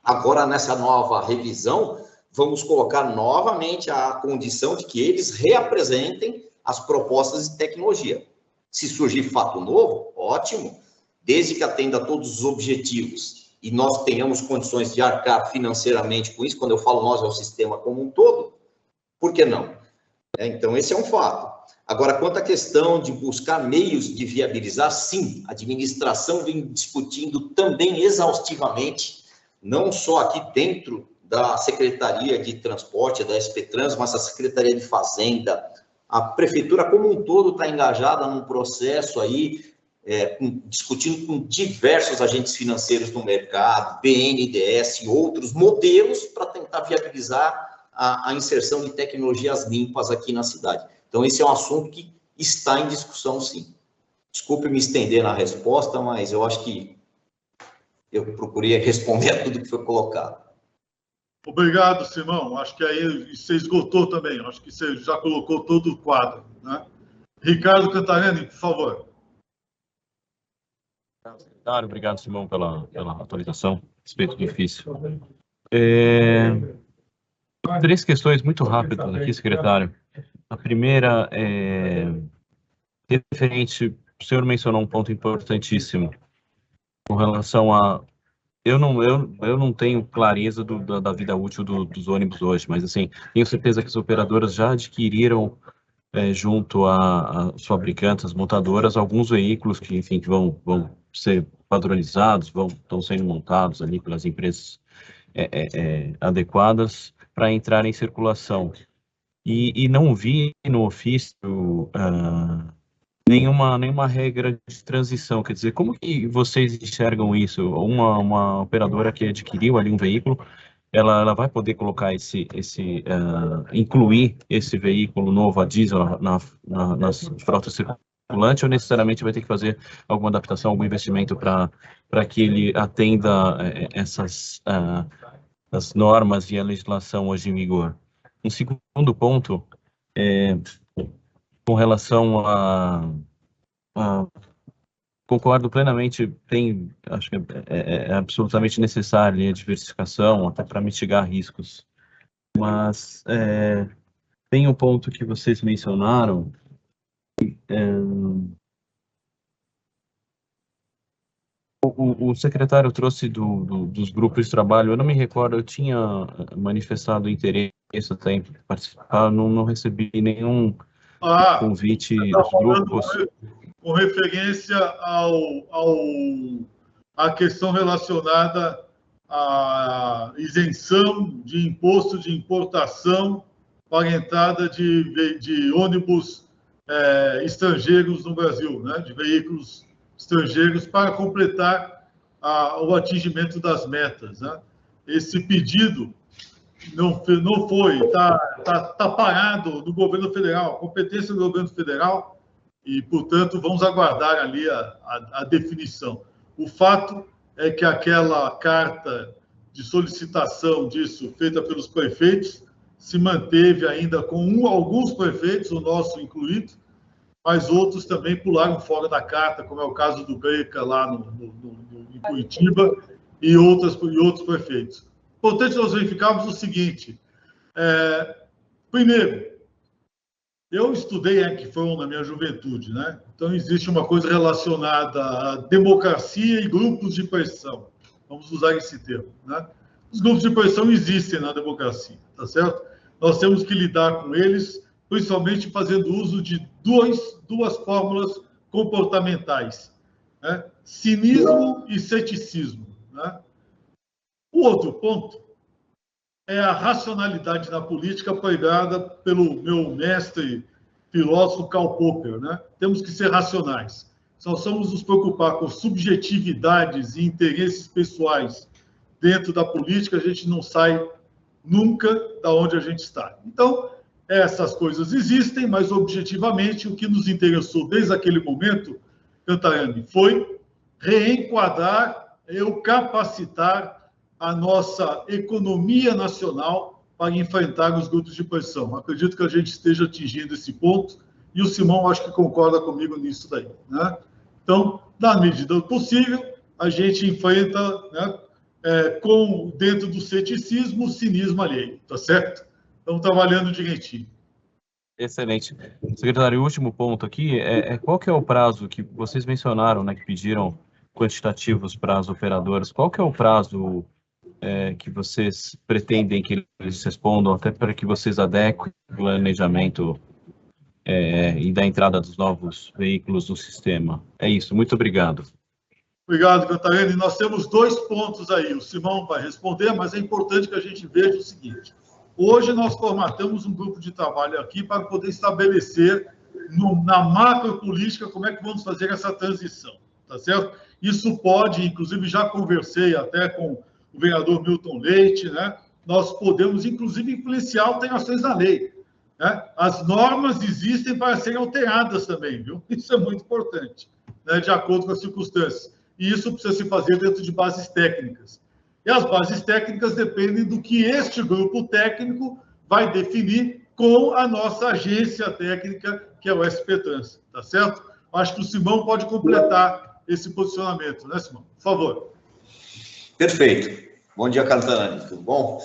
Agora, nessa nova revisão, vamos colocar novamente a condição de que eles reapresentem as propostas de tecnologia. Se surgir fato novo, ótimo, desde que atenda a todos os objetivos e nós tenhamos condições de arcar financeiramente com isso, quando eu falo nós, é o sistema como um todo, por que não? Então, esse é um fato. Agora, quanto à questão de buscar meios de viabilizar, sim, a administração vem discutindo também exaustivamente, não só aqui dentro da Secretaria de Transporte, da SP-Trans, mas a Secretaria de Fazenda, a Prefeitura como um todo está engajada num processo aí, discutindo com diversos agentes financeiros no mercado, BNDES e outros modelos para tentar viabilizar a inserção de tecnologias limpas aqui na cidade. Então, esse é um assunto que está em discussão, sim. Desculpe me estender na resposta, mas eu acho que eu procurei responder a tudo que foi colocado. Obrigado, Simão. Acho que aí você esgotou também. Acho que você já colocou todo o quadro, né? Ricardo Cantarelli, por favor. Obrigado, Simão, pela atualização. Respeito difícil. Três questões muito rápidas aqui, secretário. A primeira é referente, o senhor mencionou um ponto importantíssimo com relação a... Eu não tenho clareza da vida útil dos ônibus hoje, mas assim, tenho certeza que as operadoras já adquiriram junto às fabricantes, às montadoras, alguns veículos que, enfim, que vão ser padronizados, estão sendo montados ali pelas empresas adequadas para entrar em circulação. E não vi no ofício nenhuma regra de transição. Quer dizer, como que vocês enxergam isso? Uma operadora que adquiriu ali um veículo ela vai poder colocar incluir esse veículo novo a diesel nas frotas circulantes, ou necessariamente vai ter que fazer alguma adaptação, algum investimento para que ele atenda as normas e a legislação hoje em vigor? Um segundo ponto com relação concordo plenamente, acho que é absolutamente necessária a diversificação, até para mitigar riscos. Mas tem um ponto que vocês mencionaram, o secretário trouxe dos grupos de trabalho, eu não me recordo, eu tinha manifestado interesse até em participar, não recebi nenhum convite dos grupos. Com referência à questão relacionada à isenção de imposto de importação para a entrada de ônibus estrangeiros no Brasil, né? De veículos estrangeiros, para completar o atingimento das metas, né? Esse pedido não foi, está parado no governo federal, competência do governo federal, e, portanto, vamos aguardar ali a definição. O fato é que aquela carta de solicitação disso, feita pelos prefeitos, se manteve ainda com alguns prefeitos, o nosso incluído, mas outros também pularam fora da carta, como é o caso do Greca, lá em Curitiba, e outros prefeitos. Importante nós verificarmos o seguinte: primeiro, eu estudei Enkfron na minha juventude, né? Então, existe uma coisa relacionada à democracia e grupos de pressão. Vamos usar esse termo, né? Os grupos de pressão existem na democracia, tá certo? Nós temos que lidar com eles, principalmente fazendo uso de duas fórmulas comportamentais, né? Cinismo e ceticismo, né? O outro ponto é a racionalidade na política pregada pelo meu mestre filósofo Karl Popper, né? Temos que ser racionais. Se nós vamos nos preocupar com subjetividades e interesses pessoais dentro da política, a gente não sai nunca da onde a gente está. Então, essas coisas existem, mas objetivamente o que nos interessou desde aquele momento, Cantarani, foi reenquadrar, capacitar a nossa economia nacional para enfrentar os grupos de pressão. Acredito que a gente esteja atingindo esse ponto, e o Simão acho que concorda comigo nisso daí, né? Então, na medida do possível, a gente enfrenta, né, dentro do ceticismo, o cinismo alheio, tá certo? Estamos trabalhando direitinho. Excelente. Secretário, o último ponto aqui qual que é o prazo que vocês mencionaram, né, que pediram quantitativos para as operadoras? Qual que é o prazo que vocês pretendem que eles respondam, até para que vocês adequem o planejamento e da entrada dos novos veículos no sistema? É isso, muito obrigado. Obrigado, Cantarene. Nós temos 2 pontos aí, o Simão vai responder, mas é importante que a gente veja o seguinte: hoje nós formatamos um grupo de trabalho aqui para poder estabelecer na macropolítica como é que vamos fazer essa transição, tá certo? Isso pode, inclusive já conversei até com o vereador Milton Leite, né? Nós podemos, inclusive, influenciar alterações da lei, né? As normas existem para serem alteradas também, viu? Isso é muito importante, né? De acordo com as circunstâncias. E isso precisa se fazer dentro de bases técnicas. E as bases técnicas dependem do que este grupo técnico vai definir com a nossa agência técnica, que é o SP Trans, tá certo? Acho que o Simão pode completar esse posicionamento, né, Simão? Por favor. Perfeito. Bom dia, Cantarani, tudo bom?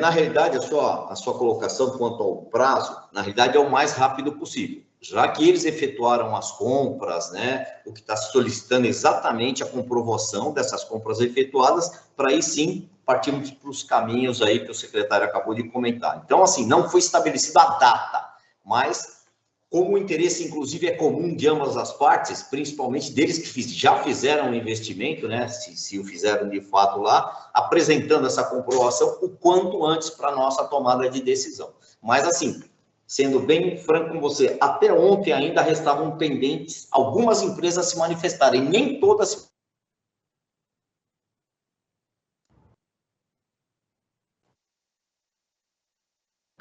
Na realidade, a sua colocação quanto ao prazo, na realidade, é o mais rápido possível, já que eles efetuaram as compras, né? O que está solicitando exatamente a comprovação dessas compras efetuadas, para aí sim partirmos para os caminhos aí que o secretário acabou de comentar. Então, assim, não foi estabelecida a data, mas como o interesse, inclusive, é comum de ambas as partes, principalmente deles que já fizeram o investimento, né, se o fizeram de fato lá, apresentando essa comprovação o quanto antes para a nossa tomada de decisão. Mas, assim, sendo bem franco com você, até ontem ainda restavam pendentes algumas empresas se manifestarem, nem todas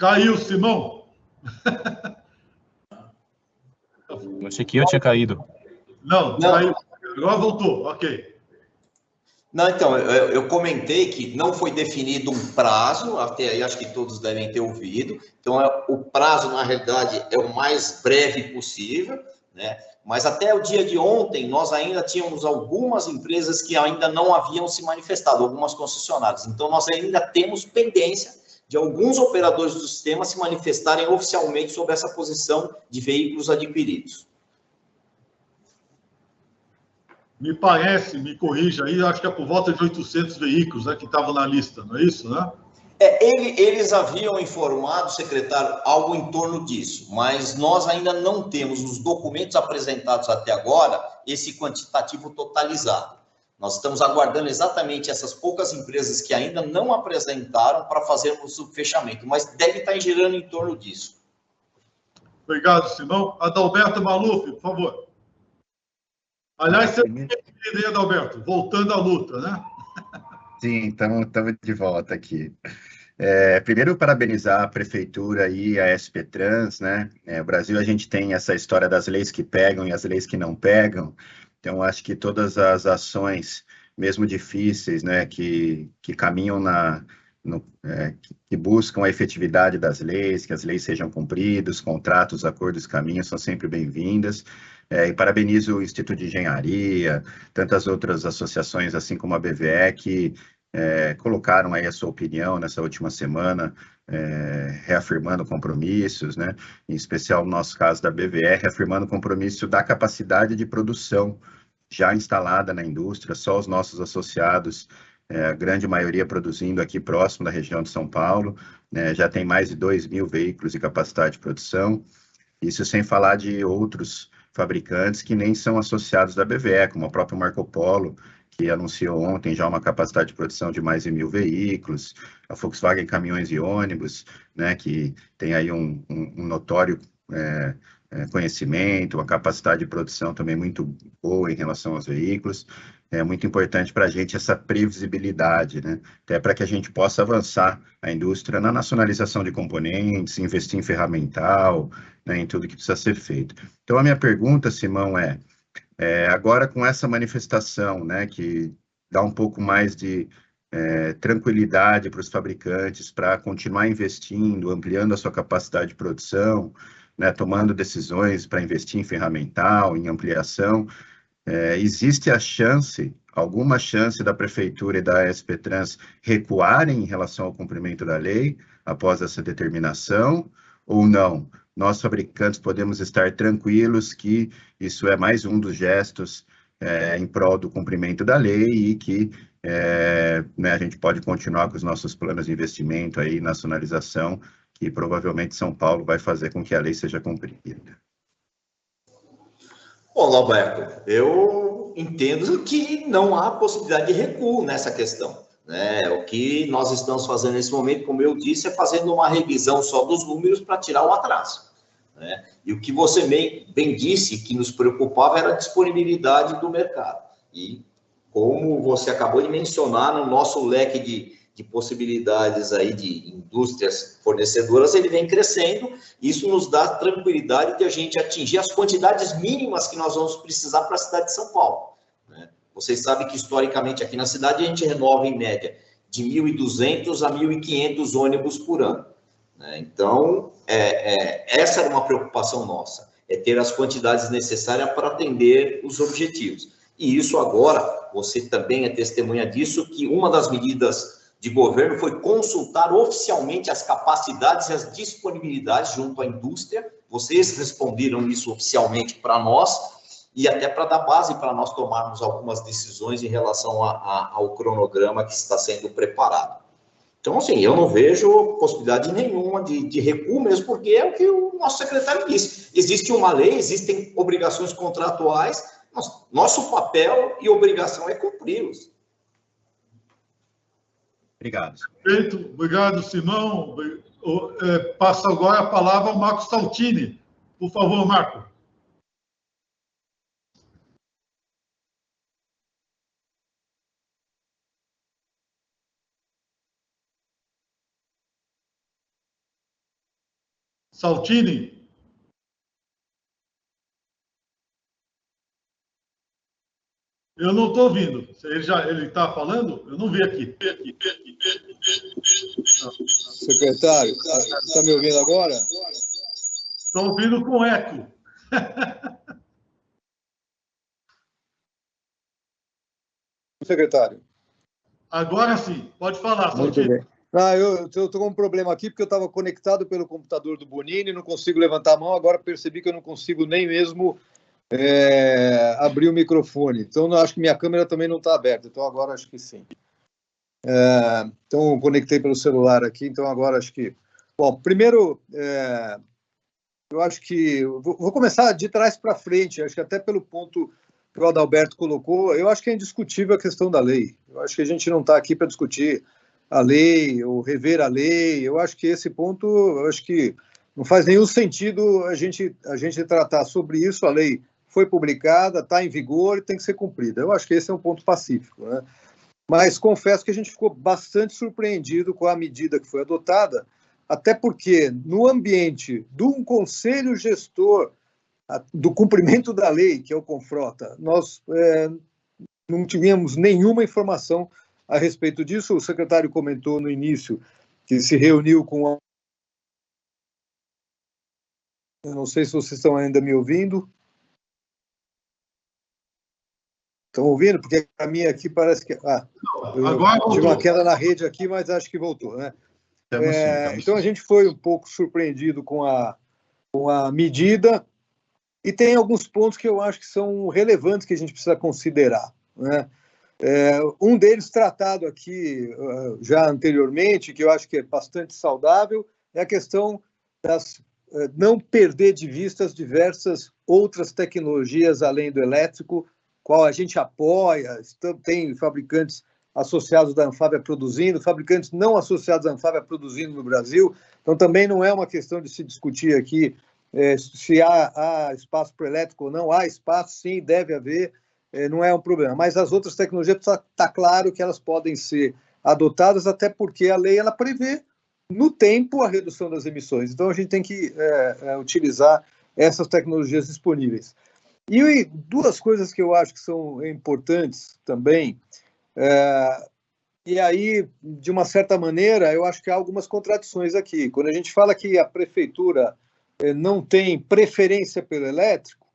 Caiu, Simão? Eu achei que eu tinha caído. Não, caiu. Agora voltou, ok. Não, então, eu comentei que não foi definido um prazo, até aí acho que todos devem ter ouvido. Então, o prazo, na realidade, é o mais breve possível, né? Mas até o dia de ontem, nós ainda tínhamos algumas empresas que ainda não haviam se manifestado, algumas concessionárias. Então, nós ainda temos pendência de alguns operadores do sistema se manifestarem oficialmente sobre essa posição de veículos adquiridos. Me parece, me corrija aí, acho que é por volta de 800 veículos, né, que estavam na lista, não é isso, né? Eles haviam informado, secretário, algo em torno disso, mas nós ainda não temos nos documentos apresentados até agora esse quantitativo totalizado. Nós estamos aguardando exatamente essas poucas empresas que ainda não apresentaram para fazermos o fechamento, mas deve estar girando em torno disso. Obrigado, Simão. Adalberto Maluf, por favor. Aliás, você ideia, Adalberto, voltando à luta, né? Sim, estamos de volta aqui. Primeiro, parabenizar a Prefeitura e a SP Trans, né? No Brasil, a gente tem essa história das leis que pegam e as leis que não pegam. Então, acho que todas as ações, mesmo difíceis, né, que caminham que buscam a efetividade das leis, que as leis sejam cumpridas, contratos, acordos, caminhos, são sempre bem-vindas. E parabenizo o Instituto de Engenharia, tantas outras associações, assim como a BVE, que colocaram aí a sua opinião nessa última semana, reafirmando compromissos, né? Em especial no nosso caso da BVE, reafirmando o compromisso da capacidade de produção já instalada na indústria, só os nossos associados, a grande maioria produzindo aqui próximo da região de São Paulo, né? Já tem mais de 2.000 veículos de capacidade de produção, isso sem falar de outros fabricantes que nem são associados da BVE, como o próprio Marco Polo, que anunciou ontem já uma capacidade de produção de mais de 1.000 veículos, a Volkswagen Caminhões e Ônibus, né, que tem aí um notório conhecimento, uma capacidade de produção também muito boa em relação aos veículos. É muito importante para a gente essa previsibilidade, né, até para que a gente possa avançar a indústria na nacionalização de componentes, investir em ferramental, né, em tudo que precisa ser feito. Então, a minha pergunta, Simão, agora com essa manifestação, né, que dá um pouco mais de tranquilidade para os fabricantes para continuar investindo, ampliando a sua capacidade de produção, né, tomando decisões para investir em ferramental, em ampliação, existe alguma chance da Prefeitura e da SP Trans recuarem em relação ao cumprimento da lei após essa determinação, ou não? Nós, fabricantes, podemos estar tranquilos que isso é mais um dos gestos em prol do cumprimento da lei e que né, a gente pode continuar com os nossos planos de investimento aí, nacionalização, que provavelmente São Paulo vai fazer com que a lei seja cumprida. Bom, Alberto, eu entendo que não há possibilidade de recuo nessa questão, né? O que nós estamos fazendo nesse momento, como eu disse, é fazendo uma revisão só dos números para tirar o atraso, né? E o que você bem disse que nos preocupava era a disponibilidade do mercado. E como você acabou de mencionar, no nosso leque de possibilidades aí de indústrias fornecedoras, ele vem crescendo. Isso nos dá tranquilidade de a gente atingir as quantidades mínimas que nós vamos precisar para a cidade de São Paulo, né? Vocês sabem que, historicamente, aqui na cidade, a gente renova, em média, de 1.200 a 1.500 ônibus por ano, né? Então, essa era uma preocupação nossa, ter as quantidades necessárias para atender os objetivos. E isso agora, você também é testemunha disso, que uma das medidas de governo foi consultar oficialmente as capacidades e as disponibilidades junto à indústria. Vocês responderam isso oficialmente para nós e até para dar base para nós tomarmos algumas decisões em relação ao cronograma que está sendo preparado. Então, assim, eu não vejo possibilidade nenhuma de recuo mesmo, porque é o que o nosso secretário disse. Existe uma lei, existem obrigações contratuais, nosso papel e obrigação é cumpri-los. Obrigado. Perfeito. Obrigado, Simão. Passo agora a palavra ao Marco Saltini. Por favor, Marco. Saltini? Eu não estou ouvindo. Ele está falando? Eu não vi aqui. Secretário, está me ouvindo agora? Estou ouvindo com eco. Secretário. Agora sim, pode falar, Muito bem. Eu estou com um problema aqui, porque eu estava conectado pelo computador do Bonini, não consigo levantar a mão, agora percebi que eu não consigo nem mesmo abrir o microfone. Então, eu acho que minha câmera também não está aberta, então agora acho que sim. Então, conectei pelo celular aqui, então agora acho que... Bom, primeiro, eu acho que... Vou começar de trás para frente, acho que até pelo ponto que o Adalberto colocou, eu acho que é indiscutível a questão da lei. Eu acho que a gente não está aqui para discutir a lei ou rever a lei. Eu acho que esse ponto, eu acho que não faz nenhum sentido a gente tratar sobre isso. A lei foi publicada, está em vigor e tem que ser cumprida. Eu acho que esse é um ponto pacífico, né? Mas confesso que a gente ficou bastante surpreendido com a medida que foi adotada, até porque no ambiente de um conselho gestor do cumprimento da lei, que é o Confrota, nós não tínhamos nenhuma informação a respeito disso. O secretário comentou no início que se reuniu com... Eu não sei se vocês estão ainda me ouvindo. Estão ouvindo? Porque a minha aqui parece que... eu tive uma queda na rede aqui, mas acho que voltou, né? Então, a gente foi um pouco surpreendido com a medida, e tem alguns pontos que eu acho que são relevantes que a gente precisa considerar, né? Um deles tratado aqui já anteriormente, que eu acho que é bastante saudável, é a questão das não perder de vista as diversas outras tecnologias além do elétrico, qual a gente apoia. Tem fabricantes associados da Anfávia produzindo, fabricantes não associados à Anfávia produzindo no Brasil. Então, também não é uma questão de se discutir aqui se há espaço para o elétrico ou não. Há espaço, sim, deve haver, não é um problema. Mas as outras tecnologias, está claro que elas podem ser adotadas, até porque a lei ela prevê no tempo a redução das emissões. Então, a gente tem que utilizar essas tecnologias disponíveis. E duas coisas que eu acho que são importantes também, e aí, de uma certa maneira, eu acho que há algumas contradições aqui. Quando a gente fala que a prefeitura não tem preferência pelo elétrico,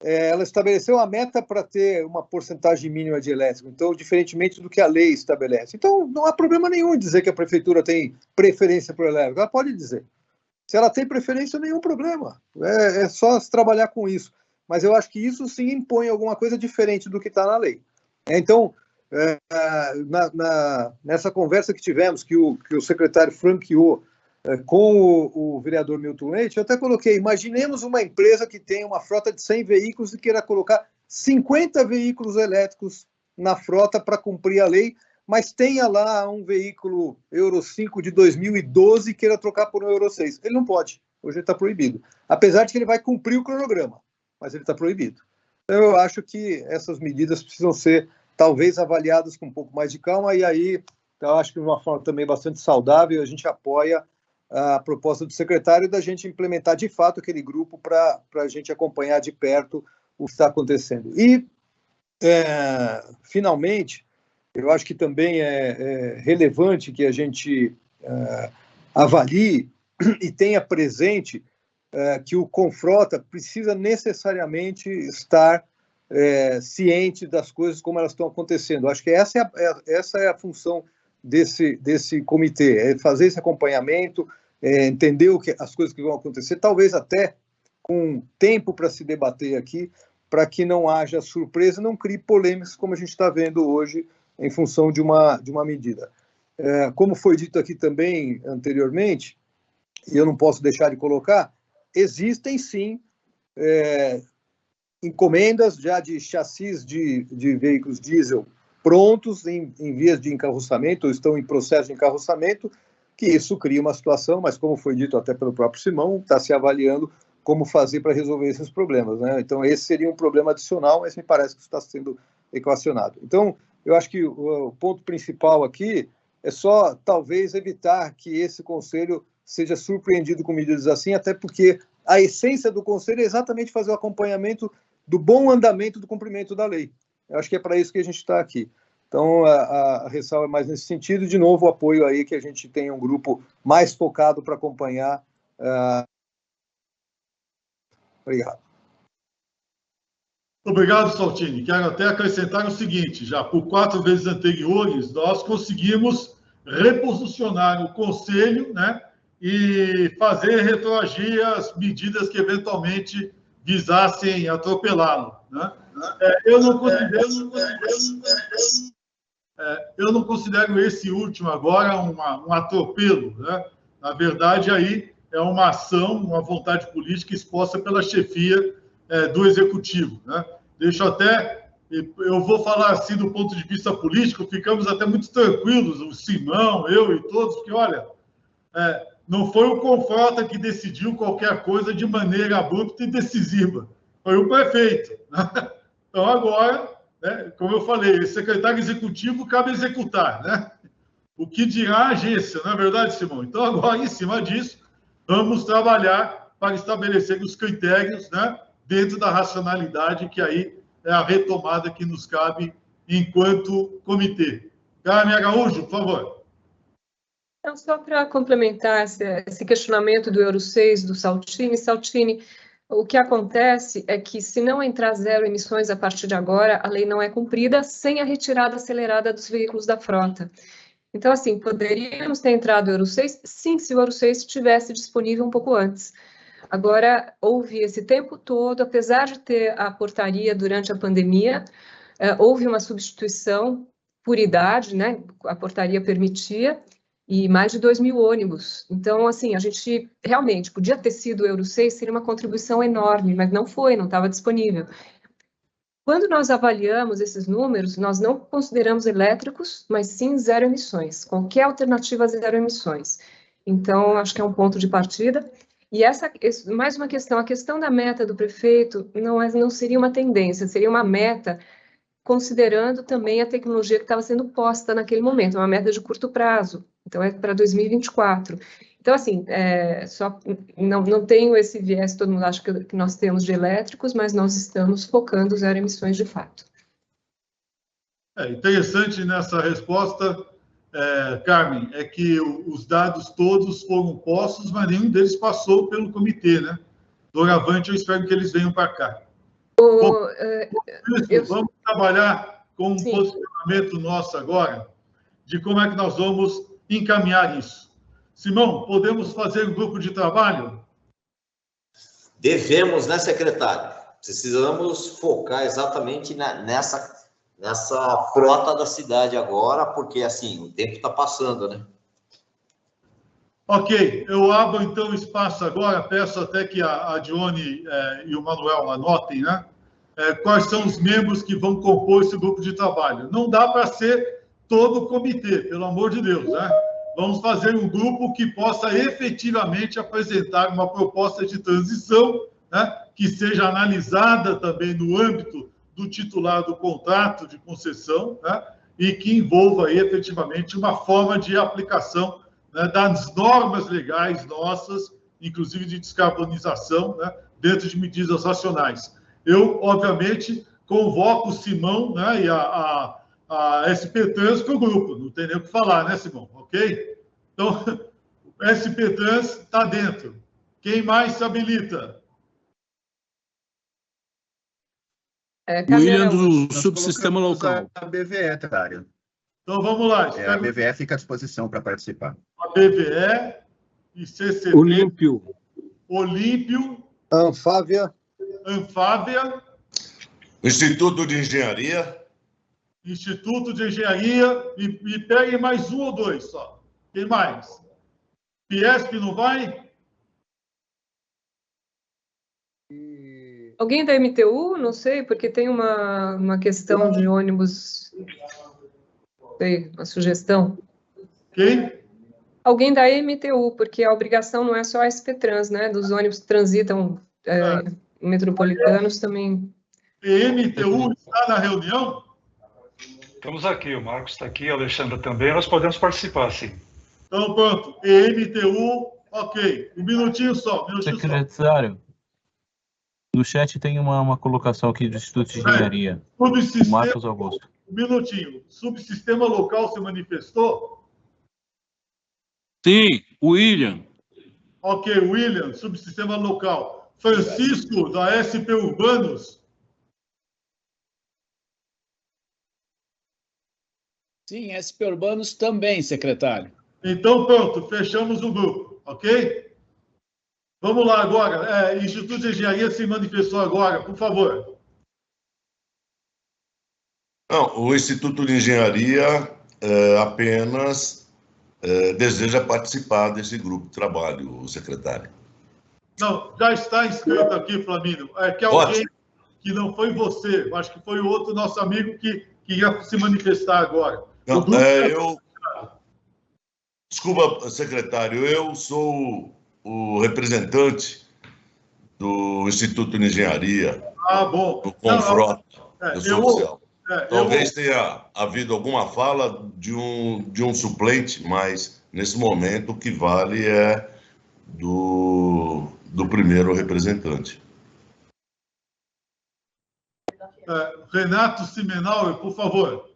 ela estabeleceu a meta para ter uma porcentagem mínima de elétrico, então, diferentemente do que a lei estabelece. Então, não há problema nenhum em dizer que a prefeitura tem preferência pelo elétrico, ela pode dizer. Se ela tem preferência, nenhum problema, é só se trabalhar com isso. Mas eu acho que isso sim impõe alguma coisa diferente do que está na lei. Então, nessa conversa que tivemos, que o secretário franqueou com o vereador Milton Leite, eu até coloquei, imaginemos uma empresa que tem uma frota de 100 veículos e queira colocar 50 veículos elétricos na frota para cumprir a lei, mas tenha lá um veículo Euro 5 de 2012 e queira trocar por um Euro 6. Ele não pode, hoje ele está proibido. Apesar de que ele vai cumprir o cronograma, mas ele está proibido. Então, eu acho que essas medidas precisam ser, talvez, avaliadas com um pouco mais de calma, e aí, eu acho que de uma forma também bastante saudável, a gente apoia a proposta do secretário da gente implementar, de fato, aquele grupo para a gente acompanhar de perto o que está acontecendo. E, finalmente, eu acho que também é relevante que a gente avalie e tenha presente que o Confrota precisa necessariamente estar ciente das coisas como elas estão acontecendo. Acho que essa é a função desse comitê, é fazer esse acompanhamento, entender as coisas que vão acontecer, talvez até com tempo para se debater aqui, para que não haja surpresa, não crie polêmicas como a gente está vendo hoje em função de uma medida. Como foi dito aqui também anteriormente, e eu não posso deixar de colocar, existem sim encomendas já de chassis de veículos diesel prontos em vias de encarroçamento, ou estão em processo de encarroçamento, que isso cria uma situação, mas como foi dito até pelo próprio Simão, está se avaliando como fazer para resolver esses problemas, né? Então, esse seria um problema adicional, mas me parece que isso está sendo equacionado. Então, eu acho que o ponto principal aqui é só, talvez, evitar que esse conselho seja surpreendido com medidas assim, até porque a essência do Conselho é exatamente fazer o acompanhamento do bom andamento do cumprimento da lei. Eu acho que é para isso que a gente está aqui. Então, a ressalva é mais nesse sentido. De novo, o apoio aí que a gente tenha um grupo mais focado para acompanhar. Obrigado. Obrigado, Saltini. Quero até acrescentar o seguinte, já por 4 vezes anteriores, nós conseguimos reposicionar o Conselho, né, e fazer retroagir as medidas que eventualmente visassem atropelá-lo, né? Eu não considero esse último agora um atropelo, né? Na verdade, aí é uma ação, uma vontade política exposta pela chefia do Executivo, né? Eu vou falar assim do ponto de vista político, ficamos até muito tranquilos, o Simão, eu e todos, porque, olha, não foi o Confrota que decidiu qualquer coisa de maneira abrupta e decisiva, foi o prefeito, né? Então, agora, né, como eu falei, o secretário executivo cabe executar, né? O que dirá a agência, não é verdade, Simão? Então, agora, em cima disso, vamos trabalhar para estabelecer os critérios, né, dentro da racionalidade, que aí é a retomada que nos cabe enquanto comitê. Carmen Araújo, por favor. Então, só para complementar esse questionamento do Euro 6, do Saltini, o que acontece é que, se não entrar zero emissões a partir de agora, a lei não é cumprida sem a retirada acelerada dos veículos da frota. Então, assim, poderíamos ter entrado o Euro 6, sim, se o Euro 6 estivesse disponível um pouco antes. Agora, houve esse tempo todo, apesar de ter a portaria durante a pandemia, houve uma substituição por idade, né? A portaria permitia, e mais de 2.000 ônibus. Então, assim, a gente realmente podia ter sido o Euro 6, seria uma contribuição enorme, mas não foi, não estava disponível. Quando nós avaliamos esses números, nós não consideramos elétricos, mas sim zero emissões, qualquer alternativa a zero emissões. Então, acho que é um ponto de partida. E mais uma questão, a questão da meta do prefeito não seria uma tendência, seria uma meta considerando também a tecnologia que estava sendo posta naquele momento, uma meta de curto prazo, então é para 2024. Então, assim, não tenho esse viés, todo mundo acha que nós temos de elétricos, mas nós estamos focando zero emissões de fato. Interessante nessa resposta, Carmen, é que os dados todos foram postos, mas nenhum deles passou pelo comitê, né? Doravante, eu espero que eles venham para cá. Vamos trabalhar com um posicionamento nosso agora, de como é que nós vamos encaminhar isso. Simão, podemos fazer um grupo de trabalho? Devemos, né, secretário? Precisamos focar exatamente nessa frota da cidade agora, porque, assim, o tempo está passando, né? Ok, eu abro, então, espaço agora, peço até que a Dione e o Manuel anotem, né? Quais são os membros que vão compor esse grupo de trabalho. Não dá para ser todo o comitê, pelo amor de Deus, né? Vamos fazer um grupo que possa efetivamente apresentar uma proposta de transição, né, que seja analisada também no âmbito do titular do contrato de concessão, né, e que envolva aí, efetivamente uma forma de aplicação, né, das normas legais nossas, inclusive de descarbonização, né, dentro de medidas racionais. Eu, obviamente, convoco o Simão, né, e a SP Trans para o grupo, não tem nem o que falar, né, Simão? Ok? Então, o SP Trans está dentro. Quem mais se habilita? William do Subsistema Local. A BVE, Tário. Então, vamos lá. A BVE fica à disposição para participar. A BVE e CCP. Olímpio. Anfávia. Instituto de Engenharia. E peguem mais um ou dois só. Quem mais? Fiesp não vai? Alguém da MTU? Não sei, porque tem uma questão de ônibus. Não sei, uma sugestão. Quem? Alguém da MTU, porque a obrigação não é só a SP Trans, né? Dos ônibus que transitam metropolitanos também. MTU está na reunião? Estamos aqui, o Marcos está aqui, a Alexandra também, nós podemos participar, sim. Então, pronto. EMTU Ok, um minutinho só. Secretário, no chat tem uma colocação aqui do Instituto de Engenharia. Marcos Augusto. Um minutinho. Subsistema local se manifestou? Sim, William. Ok, William, subsistema local. Francisco, da SP Urbanos? Sim, SP Urbanos também, secretário. Então, pronto, fechamos o grupo, ok? Vamos lá agora. Instituto de Engenharia se manifestou agora, por favor. Não, o Instituto de Engenharia apenas deseja participar desse grupo de trabalho, secretário. Não, já está inscrito aqui, Flamínio. É que alguém que não foi você, acho que foi o outro nosso amigo que ia se manifestar agora. Não, Desculpa, secretário, eu sou o representante do Instituto de Engenharia. Bom. Do Confrota. Eu sou oficial. Talvez tenha havido alguma fala de um suplente, mas nesse momento o que vale é do primeiro representante. Renato Simenauer, por favor.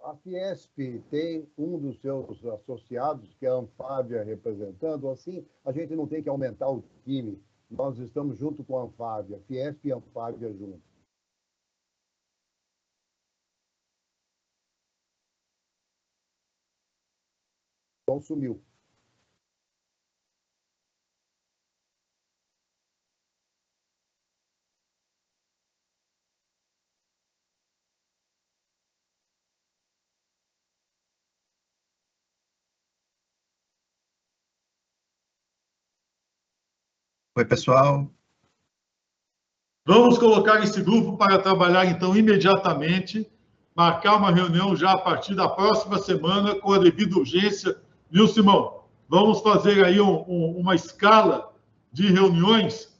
A Fiesp tem um dos seus associados, que é a Anfávia, representando. Assim, a gente não tem que aumentar o time. Nós estamos junto com a Anfávia, Fiesp e Anfávia juntos. Então, sumiu. Oi, pessoal. Vamos colocar esse grupo para trabalhar, então, imediatamente, marcar uma reunião já a partir da próxima semana, com a devida urgência. Viu, Simão? Vamos fazer aí uma escala de reuniões,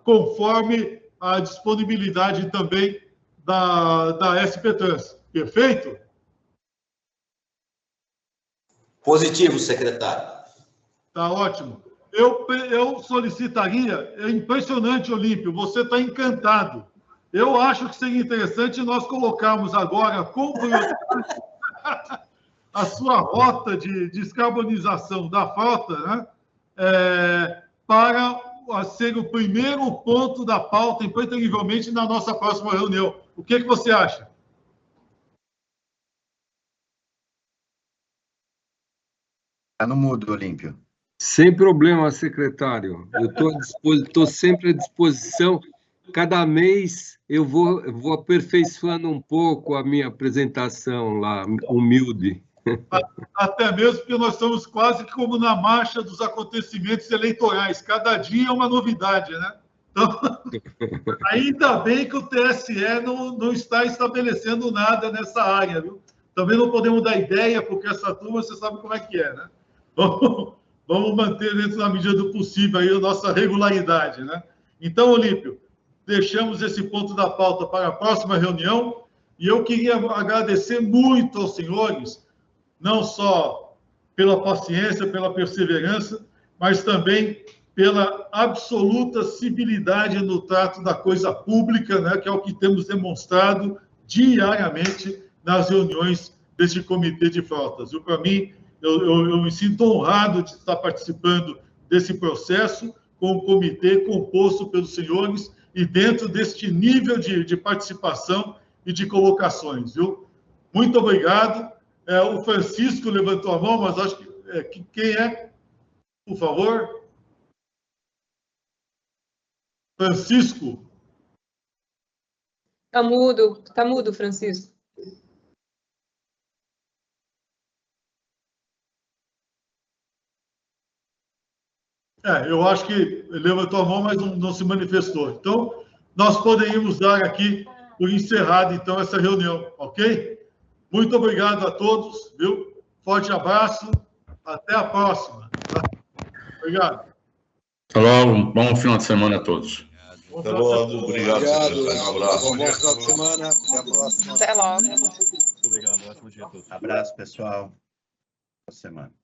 conforme a disponibilidade também da SP Trans. Perfeito? Positivo, secretário. Tá ótimo. Eu solicitaria, é impressionante, Olímpio, você está encantado. Eu acho que seria interessante nós colocarmos agora, com a sua rota de descarbonização da frota, né, para ser o primeiro ponto da pauta, impreterivelmente, na nossa próxima reunião. O que você acha? Está no mudo, Olímpio. Sem problema, secretário. Eu estou sempre à disposição. Cada mês eu vou aperfeiçoando um pouco a minha apresentação lá, humilde. Até mesmo porque nós estamos quase como na marcha dos acontecimentos eleitorais. Cada dia é uma novidade, né? Então, ainda bem que o TSE não está estabelecendo nada nessa área, viu? Também não podemos dar ideia, porque essa turma, você sabe como é que é, né? Vamos manter dentro da medida do possível aí a nossa regularidade, né? Então, Olímpio, deixamos esse ponto da pauta para a próxima reunião e eu queria agradecer muito aos senhores, não só pela paciência, pela perseverança, mas também pela absoluta civilidade no trato da coisa pública, né, que é o que temos demonstrado diariamente nas reuniões deste comitê de frotas. Para mim, eu me sinto honrado de estar participando desse processo com o comitê composto pelos senhores e dentro deste nível de participação e de colocações, viu? Muito obrigado. O Francisco levantou a mão, mas acho que quem é? Por favor. Francisco. Tá mudo, Francisco. Eu acho que ele levantou a mão, mas não se manifestou. Então, nós poderíamos dar aqui por encerrado, então, essa reunião, ok? Muito obrigado a todos, viu? Forte abraço, até a próxima. Tá? Obrigado. Até logo, bom final de semana a todos. Até logo, obrigado. Um abraço. Bom final de semana, até a próxima. Até logo. Muito obrigado, ótimo dia a todos. Abraço, pessoal. Boa semana.